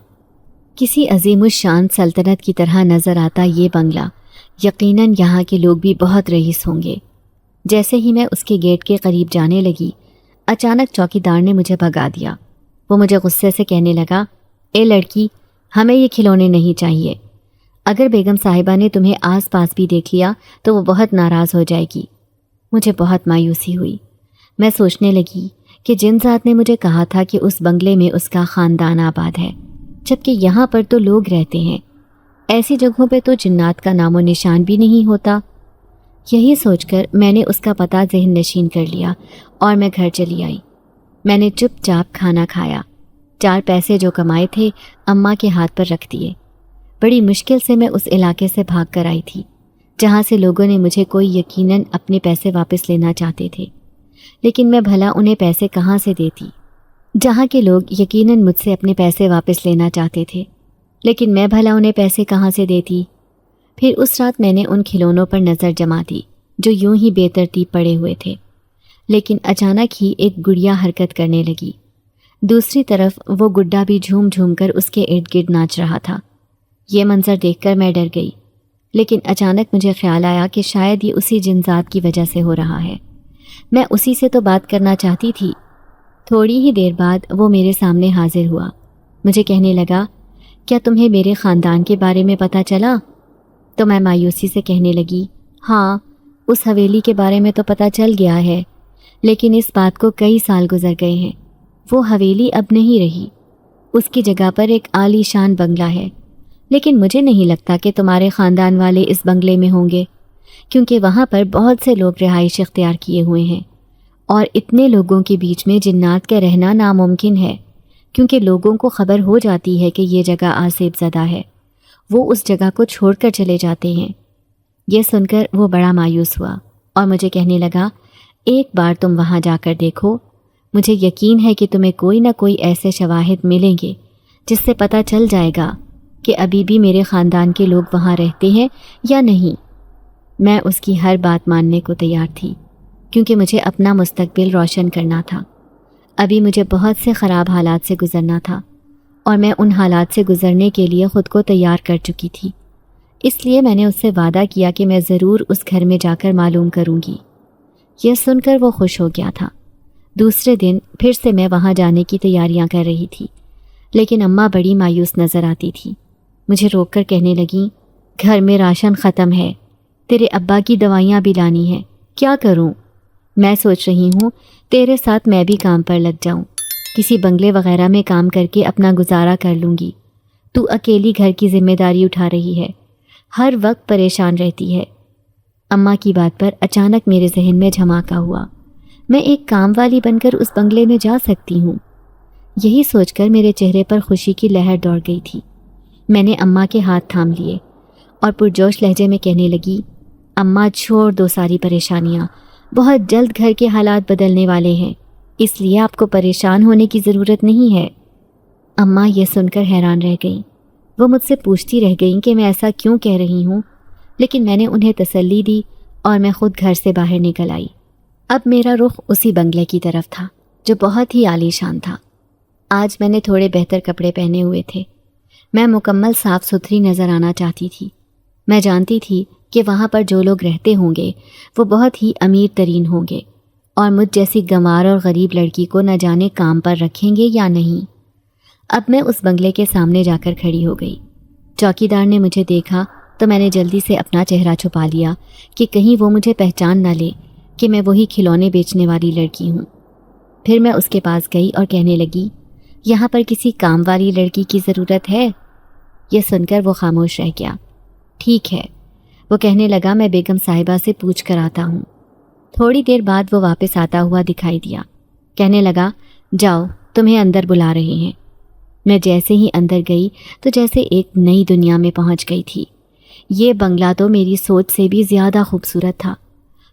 کسی عظیم الشان سلطنت کی طرح نظر آتا یہ بنگلہ، یقیناً یہاں کے لوگ بھی بہت رئیس ہوں گے۔ جیسے ہی میں اس کے گیٹ کے قریب جانے لگی، اچانک چوکیدار نے مجھے بھگا دیا۔ وہ مجھے غصے سے کہنے لگا، اے لڑکی، ہمیں یہ کھلونے نہیں چاہیے، اگر بیگم صاحبہ نے تمہیں آس پاس بھی دیکھ لیا تو وہ بہت ناراض ہو جائے گی۔ مجھے بہت مایوسی ہوئی، میں سوچنے لگی کہ جن ذات نے مجھے کہا تھا کہ اس بنگلے میں اس کا خاندان آباد ہے، جبکہ یہاں پر تو لوگ رہتے ہیں، ایسی جگہوں پہ تو جنات کا نام و نشان بھی نہیں ہوتا۔ یہی سوچ کر میں نے اس کا پتہ ذہن نشین کر لیا اور میں گھر چلی آئی۔ میں نے چپ چاپ کھانا کھایا، 4 پیسے جو کمائے تھے اماں کے ہاتھ پر رکھ دیے۔ بڑی مشکل سے میں اس علاقے سے بھاگ کر آئی تھی جہاں سے لوگوں نے مجھے کوئی یقیناً اپنے پیسے واپس لینا چاہتے تھے، لیکن میں بھلا انہیں پیسے کہاں سے دیتی؟ جہاں کے لوگ یقیناً مجھ سے اپنے پیسے واپس لینا چاہتے تھے، لیکن میں بھلا انہیں پیسے کہاں سے دیتی؟ پھر اس رات میں نے ان کھلونوں پر نظر جما دی جو یوں ہی بے ترتیب پڑے ہوئے تھے، لیکن اچانک ہی ایک گڑیا حرکت کرنے لگی۔ دوسری طرف وہ گڈا بھی جھوم جھوم کر اس کے ارد گرد ناچ رہا تھا۔ یہ منظر دیکھ کر میں ڈر گئی، لیکن اچانک مجھے خیال آیا کہ شاید یہ اسی جن ذات کی وجہ سے ہو رہا ہے، میں اسی سے تو بات کرنا چاہتی تھی۔ تھوڑی ہی دیر بعد وہ میرے سامنے حاضر ہوا، مجھے کہنے لگا، کیا تمہیں میرے خاندان کے بارے میں پتہ چلا؟ تو میں مایوسی سے کہنے لگی، ہاں، اس حویلی کے بارے میں تو پتہ چل گیا ہے، لیکن اس بات کو کئی سال گزر گئے ہیں، وہ حویلی اب نہیں رہی، اس کی جگہ پر ایک عالی شان بنگلہ ہے، لیکن مجھے نہیں لگتا کہ تمہارے خاندان والے اس بنگلے میں ہوں گے، کیونکہ وہاں پر بہت سے لوگ رہائش اختیار کیے ہوئے ہیں، اور اتنے لوگوں کے بیچ میں جنات کا رہنا ناممکن ہے، کیونکہ لوگوں کو خبر ہو جاتی ہے کہ یہ جگہ آسیب زدہ ہے، وہ اس جگہ کو چھوڑ کر چلے جاتے ہیں۔ یہ سن کر وہ بڑا مایوس ہوا اور مجھے کہنے لگا، ایک بار تم وہاں جا کر دیکھو، مجھے یقین ہے کہ تمہیں کوئی نہ کوئی ایسے شواہد ملیں گے جس سے پتہ چل جائے گا کہ ابھی بھی میرے خاندان کے لوگ وہاں رہتے ہیں یا نہیں۔ میں اس کی ہر بات ماننے کو تیار تھی، کیونکہ مجھے اپنا مستقبل روشن کرنا تھا۔ ابھی مجھے بہت سے خراب حالات سے گزرنا تھا، اور میں ان حالات سے گزرنے کے لیے خود کو تیار کر چکی تھی، اس لیے میں نے اس سے وعدہ کیا کہ میں ضرور اس گھر میں جا کر معلوم کروں گی۔ یہ سن کر وہ خوش ہو گیا تھا۔ دوسرے دن پھر سے میں وہاں جانے کی تیاریاں کر رہی تھی، لیکن اماں بڑی مایوس نظر آتی تھی۔ مجھے روک کر کہنے لگیں، گھر میں راشن ختم ہے، تیرے ابا کی دوائیاں بھی لانی ہیں، کیا کروں؟ میں سوچ رہی ہوں تیرے ساتھ میں بھی کام پر لگ جاؤں، کسی بنگلے وغیرہ میں کام کر کے اپنا گزارا کر لوں گی۔ تو اکیلی گھر کی ذمہ داری اٹھا رہی ہے، ہر وقت پریشان رہتی ہے۔ اماں کی بات پر اچانک میرے ذہن میں دھماکہ ہوا، میں ایک کام والی بن کر اس بنگلے میں جا سکتی ہوں۔ یہی سوچ کر میرے چہرے پر خوشی کی لہر دوڑ گئی تھی۔ میں نے اماں کے ہاتھ تھام لیے اور پرجوش لہجے میں کہنے لگی، اماں چھوڑ دو ساری پریشانیاں، بہت جلد گھر کے حالات بدلنے والے ہیں، اس لیے آپ کو پریشان ہونے کی ضرورت نہیں ہے۔ اماں یہ سن کر حیران رہ گئیں۔ وہ مجھ سے پوچھتی رہ گئیں کہ میں ایسا کیوں کہہ رہی ہوں، لیکن میں نے انہیں تسلی دی اور میں خود گھر سے باہر نکل آئی۔ اب میرا رخ اسی بنگلے کی طرف تھا جو بہت ہی عالیشان تھا۔ آج میں نے تھوڑے بہتر کپڑے پہنے ہوئے تھے۔ میں مکمل صاف ستھری نظر آنا چاہتی تھی۔ میں جانتی تھی کہ وہاں پر جو لوگ رہتے ہوں گے وہ بہت ہی امیر ترین ہوں گے اور مجھ جیسی گنوار اور غریب لڑکی کو نہ جانے کام پر رکھیں گے یا نہیں۔ اب میں اس بنگلے کے سامنے جا کر کھڑی ہو گئی۔ چوکیدار نے مجھے دیکھا تو میں نے جلدی سے اپنا چہرہ چھپا لیا کہ کہیں وہ مجھے پہچان نہ لے کہ میں وہی کھلونے بیچنے والی لڑکی ہوں۔ پھر میں اس کے پاس گئی اور کہنے لگی، یہاں پر کسی کام والی لڑکی کی ضرورت ہے؟ یہ سن کر وہ خاموش رہ گیا۔ ٹھیک ہے، وہ کہنے لگا، میں بیگم صاحبہ سے پوچھ کر آتا ہوں۔ تھوڑی دیر بعد وہ واپس آتا ہوا دکھائی دیا۔ کہنے لگا، جاؤ، تمہیں اندر بلا رہے ہیں۔ میں جیسے ہی اندر گئی تو جیسے ایک نئی دنیا میں پہنچ گئی تھی۔ یہ بنگلہ تو میری سوچ سے بھی زیادہ خوبصورت تھا۔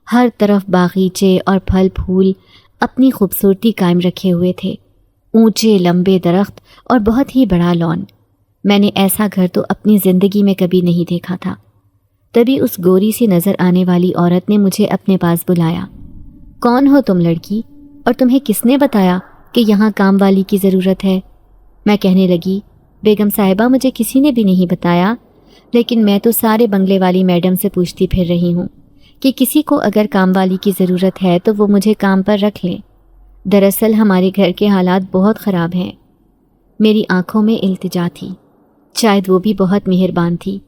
ہر طرف باغیچے اور پھل پھول اپنی خوبصورتی قائم رکھے ہوئے تھے، اونچے لمبے درخت اور بہت ہی بڑا لان۔ میں نے ایسا گھر تو اپنی زندگی میں کبھی نہیں دیکھا تھا۔ تبھی اس گوری سی نظر آنے والی عورت نے مجھے اپنے پاس بلایا۔ کون ہو تم لڑکی، اور تمہیں کس نے بتایا کہ یہاں کام والی کی ضرورت ہے؟ میں کہنے لگی، بیگم صاحبہ مجھے کسی نے بھی نہیں بتایا، لیکن میں تو سارے بنگلے والی میڈم سے پوچھتی پھر رہی ہوں کہ کسی کو اگر کام والی کی ضرورت ہے تو وہ مجھے کام پر رکھ لیں۔ دراصل ہمارے گھر کے حالات بہت خراب ہیں۔ میری آنکھوں میں التجا تھی، شاید وہ بھی بہت مہربان تھی۔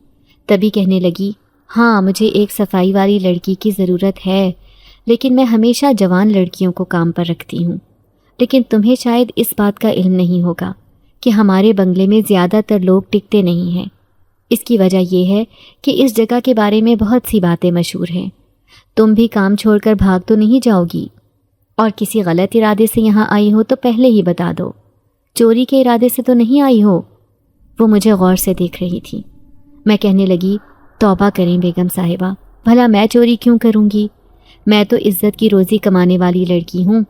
تبھی کہنے لگی، ہاں مجھے ایک صفائی والی لڑکی کی ضرورت ہے، لیکن میں ہمیشہ جوان لڑکیوں کو کام پر رکھتی ہوں۔ لیکن تمہیں شاید اس بات کا علم نہیں ہوگا کہ ہمارے بنگلے میں زیادہ تر لوگ ٹکتے نہیں ہیں۔ اس کی وجہ یہ ہے کہ اس جگہ کے بارے میں بہت سی باتیں مشہور ہیں۔ تم بھی کام چھوڑ کر بھاگ تو نہیں جاؤ گی؟ اور کسی غلط ارادے سے یہاں آئی ہو تو پہلے ہی بتا دو، چوری کے ارادے سے تو نہیں آئی ہو؟ وہ مجھے غور سے دیکھ رہی تھی۔ میں کہنے لگی، توبہ کریں بیگم صاحبہ، بھلا میں چوری کیوں کروں گی؟ میں تو عزت کی روزی کمانے والی لڑکی ہوں۔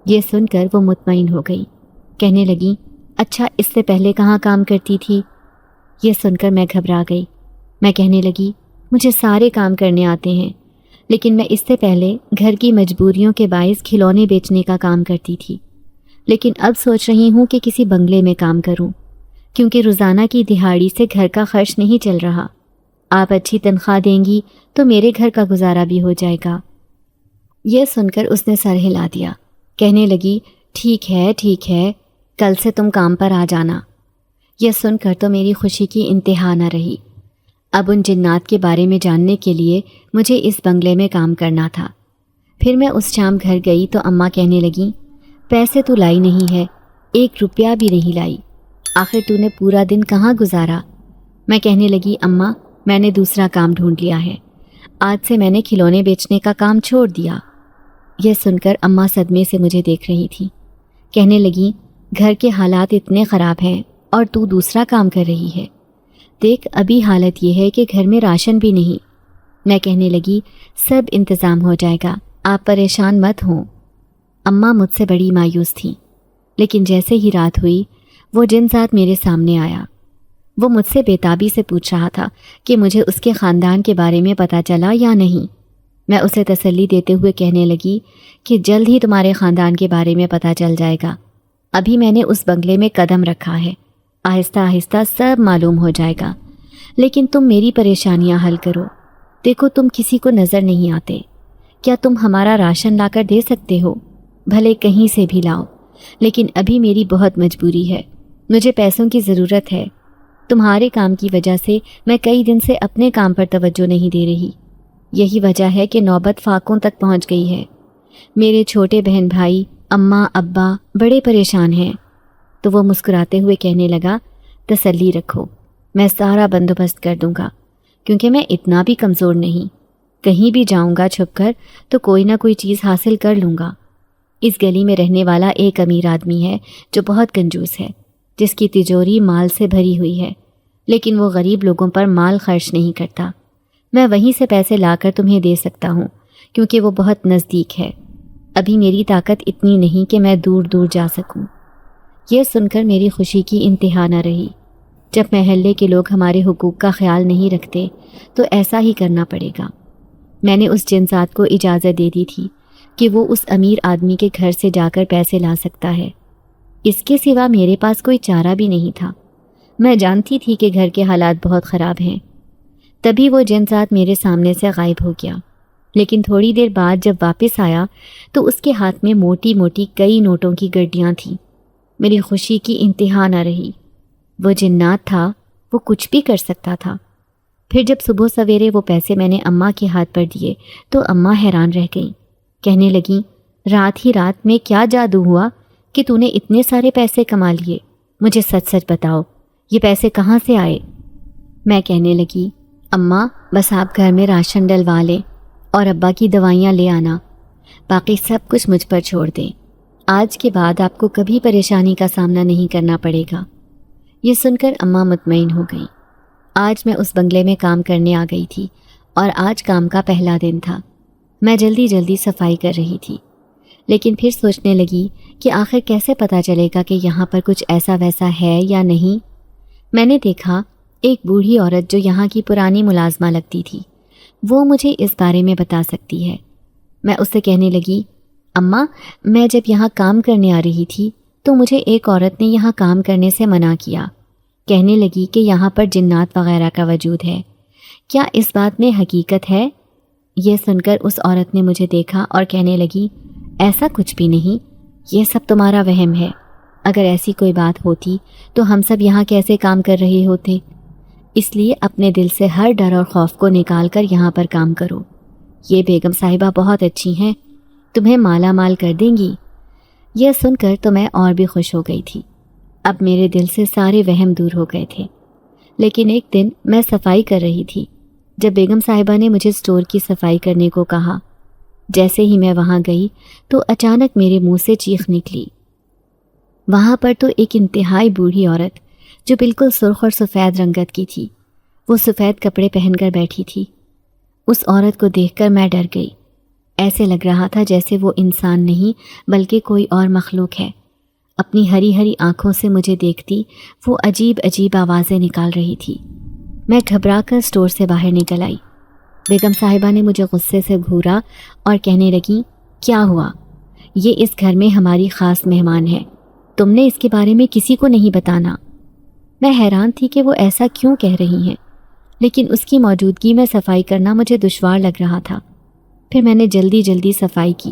یہ سن کر وہ مطمئن ہو گئی۔ کہنے لگی، اچھا اس سے پہلے کہاں کام کرتی تھی؟ یہ سن کر میں گھبرا گئی۔ میں کہنے لگی، مجھے سارے کام کرنے آتے ہیں، لیکن میں اس سے پہلے گھر کی مجبوریوں کے باعث کھلونے بیچنے کا کام کرتی تھی، لیکن اب سوچ رہی ہوں کہ کسی بنگلے میں کام کروں، کیونکہ روزانہ کی دہاڑی سے گھر کا خرچ نہیں چل رہا۔ آپ اچھی تنخواہ دیں گی تو میرے گھر کا گزارا بھی ہو جائے گا۔ یہ سن کر اس نے سر ہلا دیا۔ کہنے لگی، ٹھیک ہے، کل سے تم کام پر آ جانا۔ یہ سن کر تو میری خوشی کی انتہا نہ رہی۔ اب ان جنات کے بارے میں جاننے کے لیے مجھے اس بنگلے میں کام کرنا تھا۔ پھر میں اس شام گھر گئی تو اماں کہنے لگیں، پیسے تو لائی نہیں ہے، 1 روپیہ بھی نہیں لائی، آخر تو نے پورا دن کہاں گزارا؟ میں کہنے لگی، اماں میں نے دوسرا کام ڈھونڈ لیا ہے، آج سے میں نے کھلونے بیچنے کا کام چھوڑ دیا۔ یہ سن کر اماں صدمے سے مجھے دیکھ رہی تھی۔ کہنے لگیں، گھر کے حالات اتنے خراب ہیں اور تو دوسرا کام کر رہی ہے؟ دیکھ ابھی حالت یہ ہے کہ گھر میں راشن بھی نہیں۔ میں کہنے لگی، سب انتظام ہو جائے گا، آپ پریشان مت ہوں۔ اماں مجھ سے بڑی مایوس تھیں، لیکن جیسے ہی رات ہوئی وہ جن ذات میرے سامنے آیا۔ وہ مجھ سے بےتابی سے پوچھ رہا تھا کہ مجھے اس کے خاندان کے بارے میں پتہ چلا یا نہیں۔ میں اسے تسلی دیتے ہوئے کہنے لگی کہ جلد ہی تمہارے خاندان کے بارے میں پتہ چل جائے گا، ابھی میں نے اس بنگلے میں قدم رکھا ہے، آہستہ آہستہ سب معلوم ہو جائے گا۔ لیکن تم میری پریشانیاں حل کرو۔ دیکھو تم کسی کو نظر نہیں آتے، کیا تم ہمارا راشن لا کر دے سکتے ہو؟ بھلے کہیں سے بھی لاؤ، لیکن ابھی میری بہت مجبوری ہے، مجھے پیسوں کی ضرورت ہے۔ تمہارے کام کی وجہ سے میں کئی دن سے اپنے کام پر توجہ نہیں دے رہی، یہی وجہ ہے کہ نوبت فاقوں تک پہنچ گئی ہے۔ میرے چھوٹے بہن بھائی، اماں ابا بڑے پریشان ہیں۔ تو وہ مسکراتے ہوئے کہنے لگا، تسلی رکھو، میں سارا بندوبست کر دوں گا، کیونکہ میں اتنا بھی کمزور نہیں، کہیں بھی جاؤں گا چھپ کر تو کوئی نہ کوئی چیز حاصل کر لوں گا۔ اس گلی میں رہنے والا ایک امیر آدمی ہے جو بہت کنجوس ہے، جس کی تجوری مال سے بھری ہوئی ہے، لیکن وہ غریب لوگوں پر مال خرچ نہیں کرتا۔ میں وہیں سے پیسے لا کر تمہیں دے سکتا ہوں، کیونکہ وہ بہت نزدیک ہے۔ ابھی میری طاقت اتنی نہیں کہ میں دور دور جا سکوں۔ یہ سن کر میری خوشی کی انتہا نہ رہی۔ جب محلے کے لوگ ہمارے حقوق کا خیال نہیں رکھتے تو ایسا ہی کرنا پڑے گا۔ میں نے اس جنسات کو اجازت دے دی تھی کہ وہ اس امیر آدمی کے گھر سے جا کر پیسے لا سکتا ہے۔ اس کے سوا میرے پاس کوئی چارہ بھی نہیں تھا۔ میں جانتی تھی کہ گھر کے حالات بہت خراب ہیں۔ تبھی وہ جنسات میرے سامنے سے غائب ہو گیا، لیکن تھوڑی دیر بعد جب واپس آیا تو اس کے ہاتھ میں موٹی موٹی کئی نوٹوں کی گڈیاں تھیں۔ میری خوشی کی انتہا نہ رہی۔ وہ جنات تھا، وہ کچھ بھی کر سکتا تھا۔ پھر جب صبح سویرے وہ پیسے میں نے اماں کے ہاتھ پر دیے تو اماں حیران رہ گئیں، کہنے لگیں، رات ہی رات میں کیا جادو ہوا کہ تو نے اتنے سارے پیسے کما لیے؟ مجھے سچ سچ بتاؤ، یہ پیسے کہاں سے آئے؟ میں کہنے لگی، اماں بس آپ گھر میں راشن ڈلوا لیں اور ابا کی دوائیاں لے آنا، باقی سب کچھ مجھ پر چھوڑ دیں۔ آج کے بعد آپ کو کبھی پریشانی کا سامنا نہیں کرنا پڑے گا۔ یہ سن کر اماں مطمئن ہو گئیں۔ آج میں اس بنگلے میں کام کرنے آ گئی تھی اور آج کام کا پہلا دن تھا۔ میں جلدی جلدی صفائی کر رہی تھی، لیکن پھر سوچنے لگی کہ آخر کیسے پتہ چلے گا کہ یہاں پر کچھ ایسا ویسا ہے یا نہیں۔ میں نے دیکھا ایک بوڑھی عورت جو یہاں کی پرانی ملازمہ لگتی تھی، وہ مجھے اس بارے میں بتا سکتی ہے۔ میں اس سے کہنے لگی، اماں میں جب یہاں کام کرنے آ رہی تھی تو مجھے ایک عورت نے یہاں کام کرنے سے منع کیا، کہنے لگی کہ یہاں پر جنات وغیرہ کا وجود ہے، کیا اس بات میں حقیقت ہے؟ یہ سن کر اس عورت نے مجھے دیکھا اور کہنے لگی، ایسا کچھ بھی نہیں، یہ سب تمہارا وہم ہے۔ اگر ایسی کوئی بات ہوتی تو ہم سب یہاں کیسے کام کر رہے ہوتے؟ اس لیے اپنے دل سے ہر ڈر اور خوف کو نکال کر یہاں پر کام کرو۔ یہ بیگم صاحبہ بہت اچھی ہیں، تمہیں مالا مال کر دیں گی۔ یہ سن کر تو میں اور بھی خوش ہو گئی تھی۔ اب میرے دل سے سارے وہم دور ہو گئے تھے۔ لیکن ایک دن میں صفائی کر رہی تھی جب بیگم صاحبہ نے مجھے اسٹور کی صفائی کرنے کو کہا۔ جیسے ہی میں وہاں گئی تو اچانک میرے منہ سے چیخ نکلی۔ وہاں پر تو ایک انتہائی بوڑھی عورت جو بالکل سرخ اور سفید رنگت کی تھی، وہ سفید کپڑے پہن کر بیٹھی تھی۔ اس عورت کو دیکھ کر میں ڈر گئی۔ ایسے لگ رہا تھا جیسے وہ انسان نہیں بلکہ کوئی اور مخلوق ہے۔ اپنی ہری ہری آنکھوں سے مجھے دیکھتی وہ عجیب عجیب آوازیں نکال رہی تھی۔ میں گھبرا کر اسٹور سے باہر نکل آئی۔ بیگم صاحبہ نے مجھے غصے سے گھورا اور کہنے لگی، کیا ہوا؟ یہ اس گھر میں ہماری خاص مہمان ہے، تم نے اس کے بارے میں کسی کو نہیں بتانا۔ میں حیران تھی کہ وہ ایسا کیوں کہہ رہی ہیں، لیکن اس کی موجودگی میں صفائی کرنا مجھے دشوار لگ رہا تھا۔ پھر میں نے جلدی جلدی صفائی کی،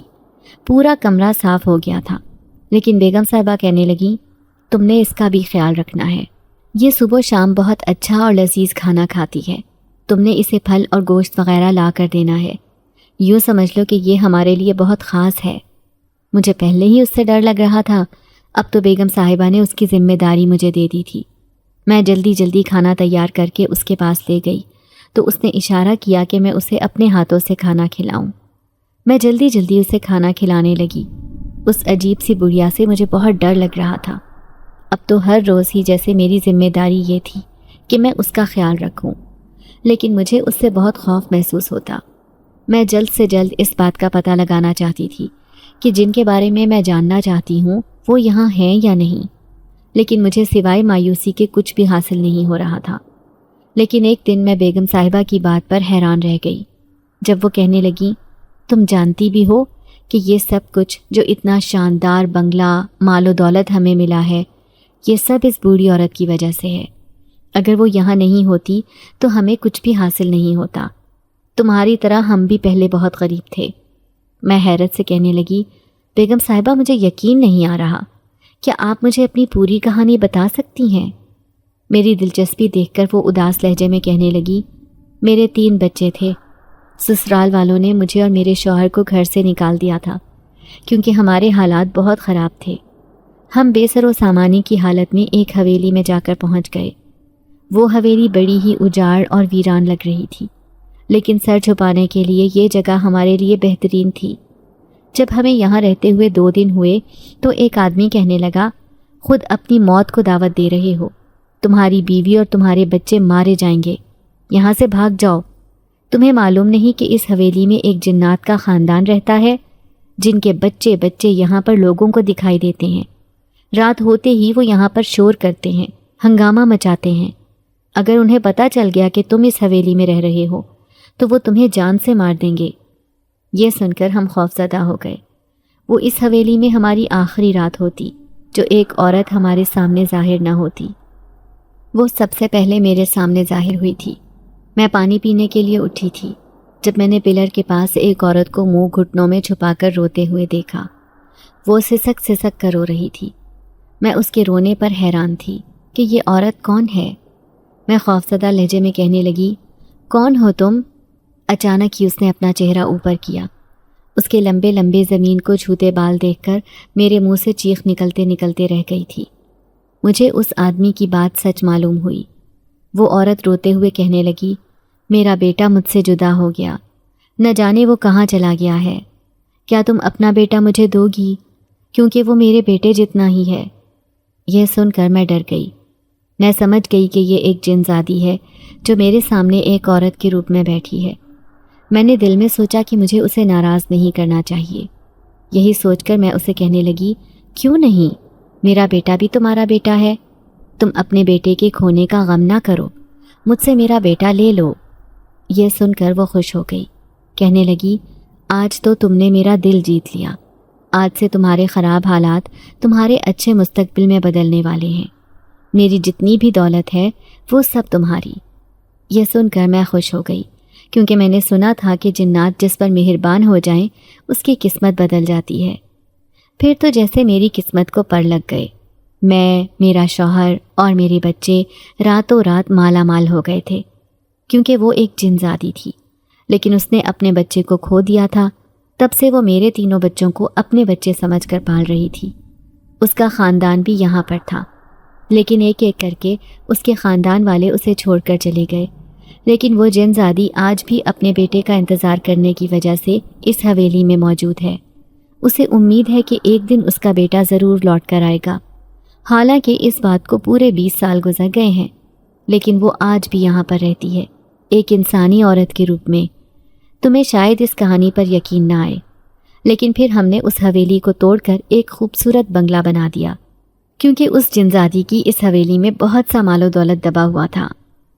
پورا کمرہ صاف ہو گیا تھا، لیکن بیگم صاحبہ کہنے لگی، تم نے اس کا بھی خیال رکھنا ہے، یہ صبح شام بہت اچھا اور لذیذ کھانا کھاتی ہے، تم نے اسے پھل اور گوشت وغیرہ لا کر دینا ہے، یوں سمجھ لو کہ یہ ہمارے لیے بہت خاص ہے۔ مجھے پہلے ہی اس سے ڈر لگ رہا تھا، اب تو بیگم صاحبہ نے اس کی ذمہ داری مجھے دے دی تھی۔ میں جلدی جلدی کھانا تیار کر کے اس کے پاس لے گئی تو اس نے اشارہ کیا کہ میں اسے اپنے ہاتھوں سے کھانا کھلاؤں۔ میں جلدی جلدی اسے کھانا کھلانے لگی۔ اس عجیب سی بڑھیا سے مجھے بہت ڈر لگ رہا تھا۔ اب تو ہر روز ہی جیسے میری ذمہ داری یہ تھی کہ میں اس کا خیال رکھوں، لیکن مجھے اس سے بہت خوف محسوس ہوتا۔ میں جلد سے جلد اس بات کا پتہ لگانا چاہتی تھی کہ جن کے بارے میں جاننا چاہتی ہوں وہ یہاں ہیں یا نہیں، لیکن مجھے سوائے مایوسی کے کچھ بھی حاصل نہیں ہو رہا تھا۔ لیکن ایک دن میں بیگم صاحبہ کی بات پر حیران رہ گئی جب وہ کہنے لگی، تم جانتی بھی ہو کہ یہ سب کچھ جو اتنا شاندار بنگلہ، مال و دولت ہمیں ملا ہے، یہ سب اس بوڑھی عورت کی وجہ سے ہے۔ اگر وہ یہاں نہیں ہوتی تو ہمیں کچھ بھی حاصل نہیں ہوتا۔ تمہاری طرح ہم بھی پہلے بہت غریب تھے، میں حیرت سے کہنے لگی، بیگم صاحبہ مجھے یقین نہیں آ رہا، کیا آپ مجھے اپنی پوری کہانی بتا سکتی ہیں؟ میری دلچسپی دیکھ کر وہ اداس لہجے میں کہنے لگی، میرے 3 بچے تھے۔ سسرال والوں نے مجھے اور میرے شوہر کو گھر سے نکال دیا تھا کیونکہ ہمارے حالات بہت خراب تھے۔ ہم بے سر و سامانی کی حالت میں ایک حویلی میں جا کر پہنچ گئے۔ وہ حویلی بڑی ہی اجاڑ اور ویران لگ رہی تھی، لیکن سر چھپانے کے لیے یہ جگہ ہمارے لیے بہترین تھی۔ جب ہمیں یہاں رہتے ہوئے 2 دن ہوئے تو ایک آدمی کہنے لگا، خود اپنی موت کو دعوت دے رہے ہو، تمہاری بیوی اور تمہارے بچے مارے جائیں گے، یہاں سے بھاگ جاؤ۔ تمہیں معلوم نہیں کہ اس حویلی میں ایک جنات کا خاندان رہتا ہے جن کے بچے بچے یہاں پر لوگوں کو دکھائی دیتے ہیں۔ رات ہوتے ہی وہ یہاں پر شور کرتے ہیں، ہنگامہ مچاتے ہیں۔ اگر انہیں پتہ چل گیا کہ تم اس حویلی میں رہ رہے ہو تو وہ تمہیں جان سے مار دیں گے۔ یہ سن کر ہم خوفزدہ ہو گئے۔ وہ اس حویلی میں ہماری آخری رات ہوتی جو ایک عورت ہمارے سامنے ظاہر نہ ہوتی۔ وہ سب سے پہلے میرے سامنے ظاہر ہوئی تھی۔ میں پانی پینے کے لیے اٹھی تھی جب میں نے پلر کے پاس ایک عورت کو منہ گھٹنوں میں چھپا کر روتے ہوئے دیکھا۔ وہ سسک سسک کر رو رہی تھی۔ میں اس کے رونے پر حیران تھی کہ یہ عورت کون ہے۔ میں خوفزدہ لہجے میں کہنے لگی، کون ہو تم؟ اچانک ہی اس نے اپنا چہرہ اوپر کیا۔ اس کے لمبے لمبے زمین کو چھوتے بال دیکھ کر میرے منہ سے چیخ نکلتے نکلتے رہ گئی تھی۔ مجھے اس آدمی کی بات سچ معلوم ہوئی۔ وہ عورت روتے ہوئے کہنے لگی، میرا بیٹا مجھ سے جدا ہو گیا، نہ جانے وہ کہاں چلا گیا ہے۔ کیا تم اپنا بیٹا مجھے دو گی؟ کیونکہ وہ میرے بیٹے جتنا ہی ہے۔ یہ سن کر میں ڈر گئی۔ میں سمجھ گئی کہ یہ ایک جن زادی ہے جو میرے سامنے ایک عورت کے روپ میں بیٹھی ہے۔ میں نے دل میں سوچا کہ مجھے اسے ناراض نہیں کرنا چاہیے۔ یہی سوچ کر میں اسے کہنے لگی، کیوں نہیں؟ میرا بیٹا بھی تمہارا بیٹا ہے۔ تم اپنے بیٹے کے کھونے کا غم نہ کرو، مجھ سے میرا بیٹا لے لو۔ یہ سن کر وہ خوش ہو گئی، کہنے لگی، آج تو تم نے میرا دل جیت لیا۔ آج سے تمہارے خراب حالات تمہارے اچھے مستقبل میں بدلنے والے ہیں۔ میری جتنی بھی دولت ہے وہ سب تمہاری۔ یہ سن کر میں خوش ہو گئی، کیونکہ میں نے سنا تھا کہ جنات جس پر مہربان ہو جائیں اس کی قسمت بدل جاتی ہے۔ پھر تو جیسے میری قسمت کو پر لگ گئے۔ میں، میرا شوہر اور میرے بچے راتوں رات مالا مال ہو گئے تھے، کیونکہ وہ ایک جن زادی تھی، لیکن اس نے اپنے بچے کو کھو دیا تھا۔ تب سے وہ میرے 3 بچوں کو اپنے بچے سمجھ کر پال رہی تھی۔ اس کا خاندان بھی یہاں پر تھا، لیکن ایک ایک کر کے اس کے خاندان والے اسے چھوڑ کر چلے گئے۔ لیکن وہ جن زادی آج بھی اپنے بیٹے کا انتظار کرنے کی وجہ سے اس حویلی میں موجود ہے۔ اسے امید ہے کہ ایک دن اس کا بیٹا ضرور لوٹ کر آئے گا۔ حالانکہ اس بات کو پورے 20 سال گزر گئے ہیں، لیکن وہ آج بھی یہاں پر رہتی ہے، ایک انسانی عورت کے روپ میں۔ تمہیں شاید اس کہانی پر یقین نہ آئے، لیکن پھر ہم نے اس حویلی کو توڑ کر ایک خوبصورت بنگلہ بنا دیا، کیونکہ اس جنزادی کی اس حویلی میں بہت سا مال و دولت دبا ہوا تھا۔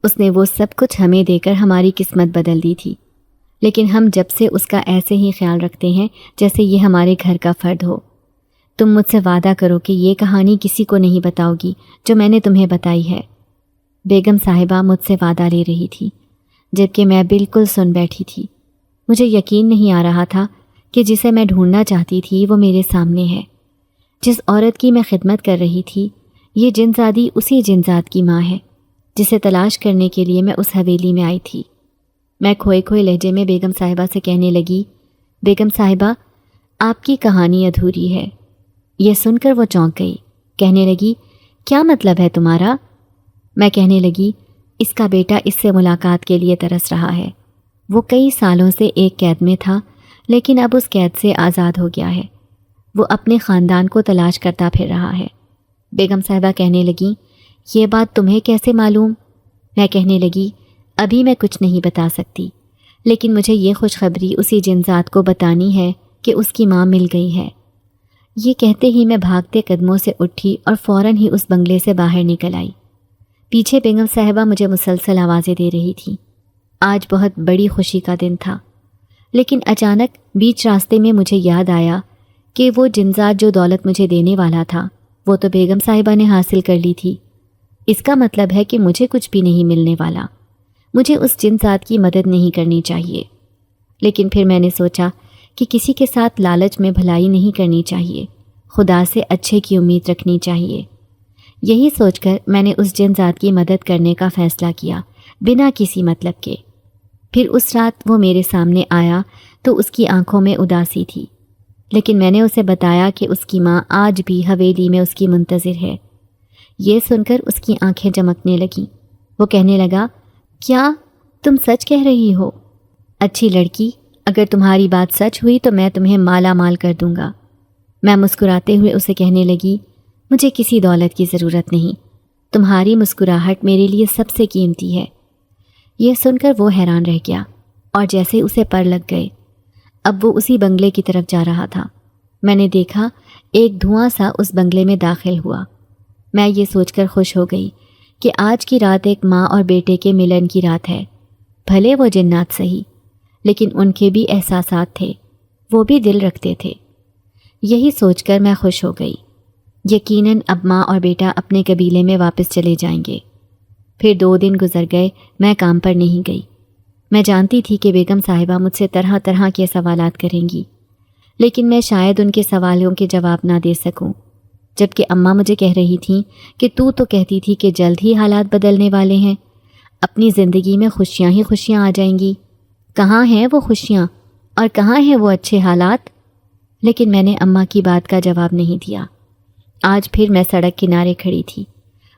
اس نے وہ سب کچھ ہمیں دے کر ہماری قسمت بدل دی تھی، لیکن ہم جب سے اس کا ایسے ہی خیال رکھتے ہیں جیسے یہ ہمارے گھر کا فرد ہو۔ تم مجھ سے وعدہ کرو کہ یہ کہانی کسی کو نہیں بتاؤ گی جو میں نے تمہیں بتائی ہے۔ بیگم صاحبہ مجھ سے وعدہ لے رہی تھی، جبکہ میں بالکل سن بیٹھی تھی۔ مجھے یقین نہیں آ رہا تھا کہ جسے میں ڈھونڈنا چاہتی تھی وہ میرے سامنے ہے۔ جس عورت کی میں خدمت کر رہی تھی، یہ جنزادی اسی جنزاد کی ماں ہے جسے تلاش کرنے کے لیے میں اس حویلی میں آئی تھی۔ میں کھوئے کھوئے لہجے میں بیگم صاحبہ سے کہنے لگی، بیگم صاحبہ، آپ کی کہانی ادھوری ہے۔ یہ سن کر وہ چونک گئی، کہنے لگی، کیا مطلب ہے تمہارا؟ میں کہنے لگی، اس کا بیٹا اس سے ملاقات کے لیے ترس رہا ہے۔ وہ کئی سالوں سے ایک قید میں تھا، لیکن اب اس قید سے آزاد ہو گیا ہے۔ وہ اپنے خاندان کو تلاش کرتا پھر رہا ہے۔ بیگم صاحبہ کہنے لگی، یہ بات تمہیں کیسے معلوم؟ میں کہنے لگی، ابھی میں کچھ نہیں بتا سکتی، لیکن مجھے یہ خوشخبری اسی جنزاد کو بتانی ہے کہ اس کی ماں مل گئی ہے۔ یہ کہتے ہی میں بھاگتے قدموں سے اٹھی اور فوراً ہی اس بنگلے سے باہر نکل آئی۔ پیچھے بیگم صاحبہ مجھے مسلسل آوازیں دے رہی تھی۔ آج بہت بڑی خوشی کا دن تھا، لیکن اچانک بیچ راستے میں مجھے یاد آیا کہ وہ جنزاد جو دولت مجھے دینے والا تھا وہ تو بیگم صاحبہ نے حاصل کر لی تھی۔ اس کا مطلب ہے کہ مجھے کچھ بھی نہیں ملنے والا، مجھے اس جنزاد کی مدد نہیں کرنی چاہیے۔ لیکن پھر میں نے سوچا کہ کسی کے ساتھ لالچ میں بھلائی نہیں کرنی چاہیے، خدا سے اچھے کی امید رکھنی چاہیے۔ یہی سوچ کر میں نے اس جن ذات کی مدد کرنے کا فیصلہ کیا، بنا کسی مطلب کے۔ پھر اس رات وہ میرے سامنے آیا تو اس کی آنکھوں میں اداسی تھی، لیکن میں نے اسے بتایا کہ اس کی ماں آج بھی حویلی میں اس کی منتظر ہے۔ یہ سن کر اس کی آنکھیں چمکنے لگیں۔ وہ کہنے لگا، کیا تم سچ کہہ رہی ہو؟ اچھی لڑکی، اگر تمہاری بات سچ ہوئی تو میں تمہیں مالا مال کر دوں گا۔ میں مسکراتے ہوئے اسے کہنے لگی، مجھے کسی دولت کی ضرورت نہیں، تمہاری مسکراہٹ میرے لیے سب سے قیمتی ہے۔ یہ سن کر وہ حیران رہ گیا اور جیسے اسے پر لگ گئے۔ اب وہ اسی بنگلے کی طرف جا رہا تھا۔ میں نے دیکھا ایک دھواں سا اس بنگلے میں داخل ہوا۔ میں یہ سوچ کر خوش ہو گئی کہ آج کی رات ایک ماں اور بیٹے کے ملن کی رات ہے۔ بھلے وہ جنات سہی، لیکن ان کے بھی احساسات تھے، وہ بھی دل رکھتے تھے۔ یہی سوچ کر میں خوش ہو گئی۔ یقیناً اب ماں اور بیٹا اپنے قبیلے میں واپس چلے جائیں گے۔ پھر 2 دن گزر گئے، میں کام پر نہیں گئی۔ میں جانتی تھی کہ بیگم صاحبہ مجھ سے طرح طرح کے سوالات کریں گی، لیکن میں شاید ان کے سوالوں کے جواب نہ دے سکوں، جبکہ اماں مجھے کہہ رہی تھیں کہ تو کہتی تھی کہ جلد ہی حالات بدلنے والے ہیں، اپنی زندگی میں خوشیاں ہی خوشیاں آ جائیں گی۔ کہاں ہیں وہ خوشیاں اور کہاں ہیں وہ اچھے حالات؟ لیکن میں نے اماں کی بات کا جواب نہیں دیا۔ آج پھر میں سڑک کنارے کھڑی تھی،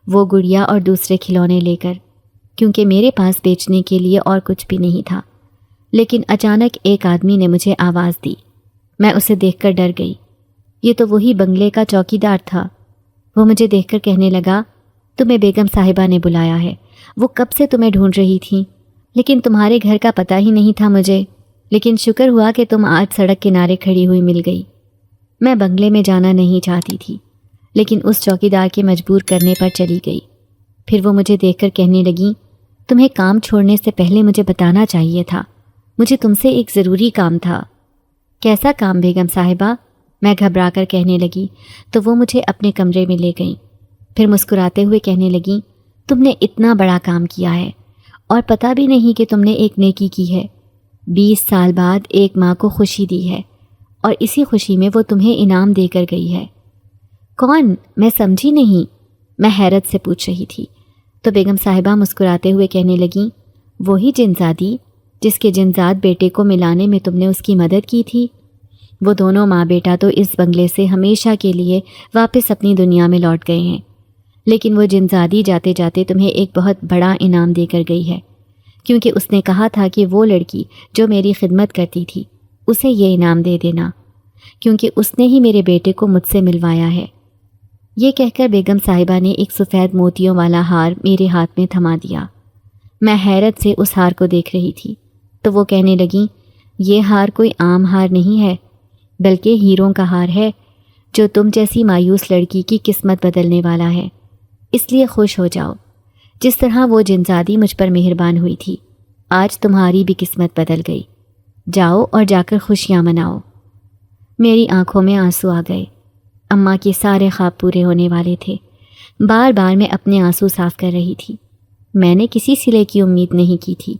وہ گڑیا اور دوسرے کھلونے لے کر، کیونکہ میرے پاس بیچنے کے لیے اور کچھ بھی نہیں تھا۔ لیکن اچانک ایک آدمی نے مجھے آواز دی۔ میں اسے دیکھ کر ڈر گئی۔ یہ تو وہی بنگلے کا چوکی دار تھا۔ وہ مجھے دیکھ کر کہنے لگا، تمہیں بیگم صاحبہ نے بلایا ہے، وہ کب سے تمہیں ڈھونڈ رہی تھیں، لیکن تمہارے گھر کا پتہ ہی نہیں تھا مجھے، لیکن شکر ہوا کہ تم آج سڑک کنارے کھڑی ہوئی مل گئی۔ میں بنگلے میں جانا نہیں چاہتی تھی، لیکن اس چوکی دار کے مجبور کرنے پر چلی گئی۔ پھر وہ مجھے دیکھ کر کہنے لگی، تمہیں کام چھوڑنے سے پہلے مجھے بتانا چاہیے تھا، مجھے تم سے ایک ضروری کام تھا۔ کیسا کام بیگم صاحبہ؟ میں گھبرا کر کہنے لگی تو وہ مجھے اپنے کمرے میں لے گئیں۔ پھر مسکراتے ہوئے کہنے لگیں، تم نے اتنا بڑا کام کیا ہے اور پتہ بھی نہیں کہ تم نے ایک نیکی کی ہے۔ 20 سال بعد ایک ماں کو خوشی دی ہے اور اسی خوشی میں وہ تمہیں انعام دے کر گئی ہے۔ کون؟ میں سمجھی نہیں، میں حیرت سے پوچھ رہی تھی۔ تو بیگم صاحبہ مسکراتے ہوئے کہنے لگیں، وہی جنزادی جس کے جنزاد بیٹے کو ملانے میں تم نے اس کی مدد کی تھی۔ وہ دونوں ماں بیٹا تو اس بنگلے سے ہمیشہ کے لیے واپس اپنی دنیا میں لوٹ گئے ہیں، لیکن وہ جنزادی جاتے جاتے تمہیں ایک بہت بڑا انعام دے کر گئی ہے، کیونکہ اس نے کہا تھا کہ وہ لڑکی جو میری خدمت کرتی تھی اسے یہ انعام دے دینا، کیونکہ اس نے ہی میرے بیٹے کو مجھ سے ملوایا ہے۔ یہ کہہ کر بیگم صاحبہ نے ایک سفید موتیوں والا ہار میرے ہاتھ میں تھما دیا۔ میں حیرت سے اس ہار کو دیکھ رہی تھی تو وہ کہنے لگیں، یہ ہار کوئی عام ہار نہیں ہے، بلکہ ہیروں کا ہار ہے جو تم جیسی مایوس لڑکی کی قسمت بدلنے والا ہے۔ اس لیے خوش ہو جاؤ، جس طرح وہ جنزادی مجھ پر مہربان ہوئی تھی، آج تمہاری بھی قسمت بدل گئی۔ جاؤ اور جا کر خوشیاں مناؤ۔ میری آنکھوں میں آنسو آ گئے۔ اماں کے سارے خواب پورے ہونے والے تھے۔ بار بار میں اپنے آنسو صاف کر رہی تھی۔ میں نے کسی صلے کی امید نہیں کی تھی،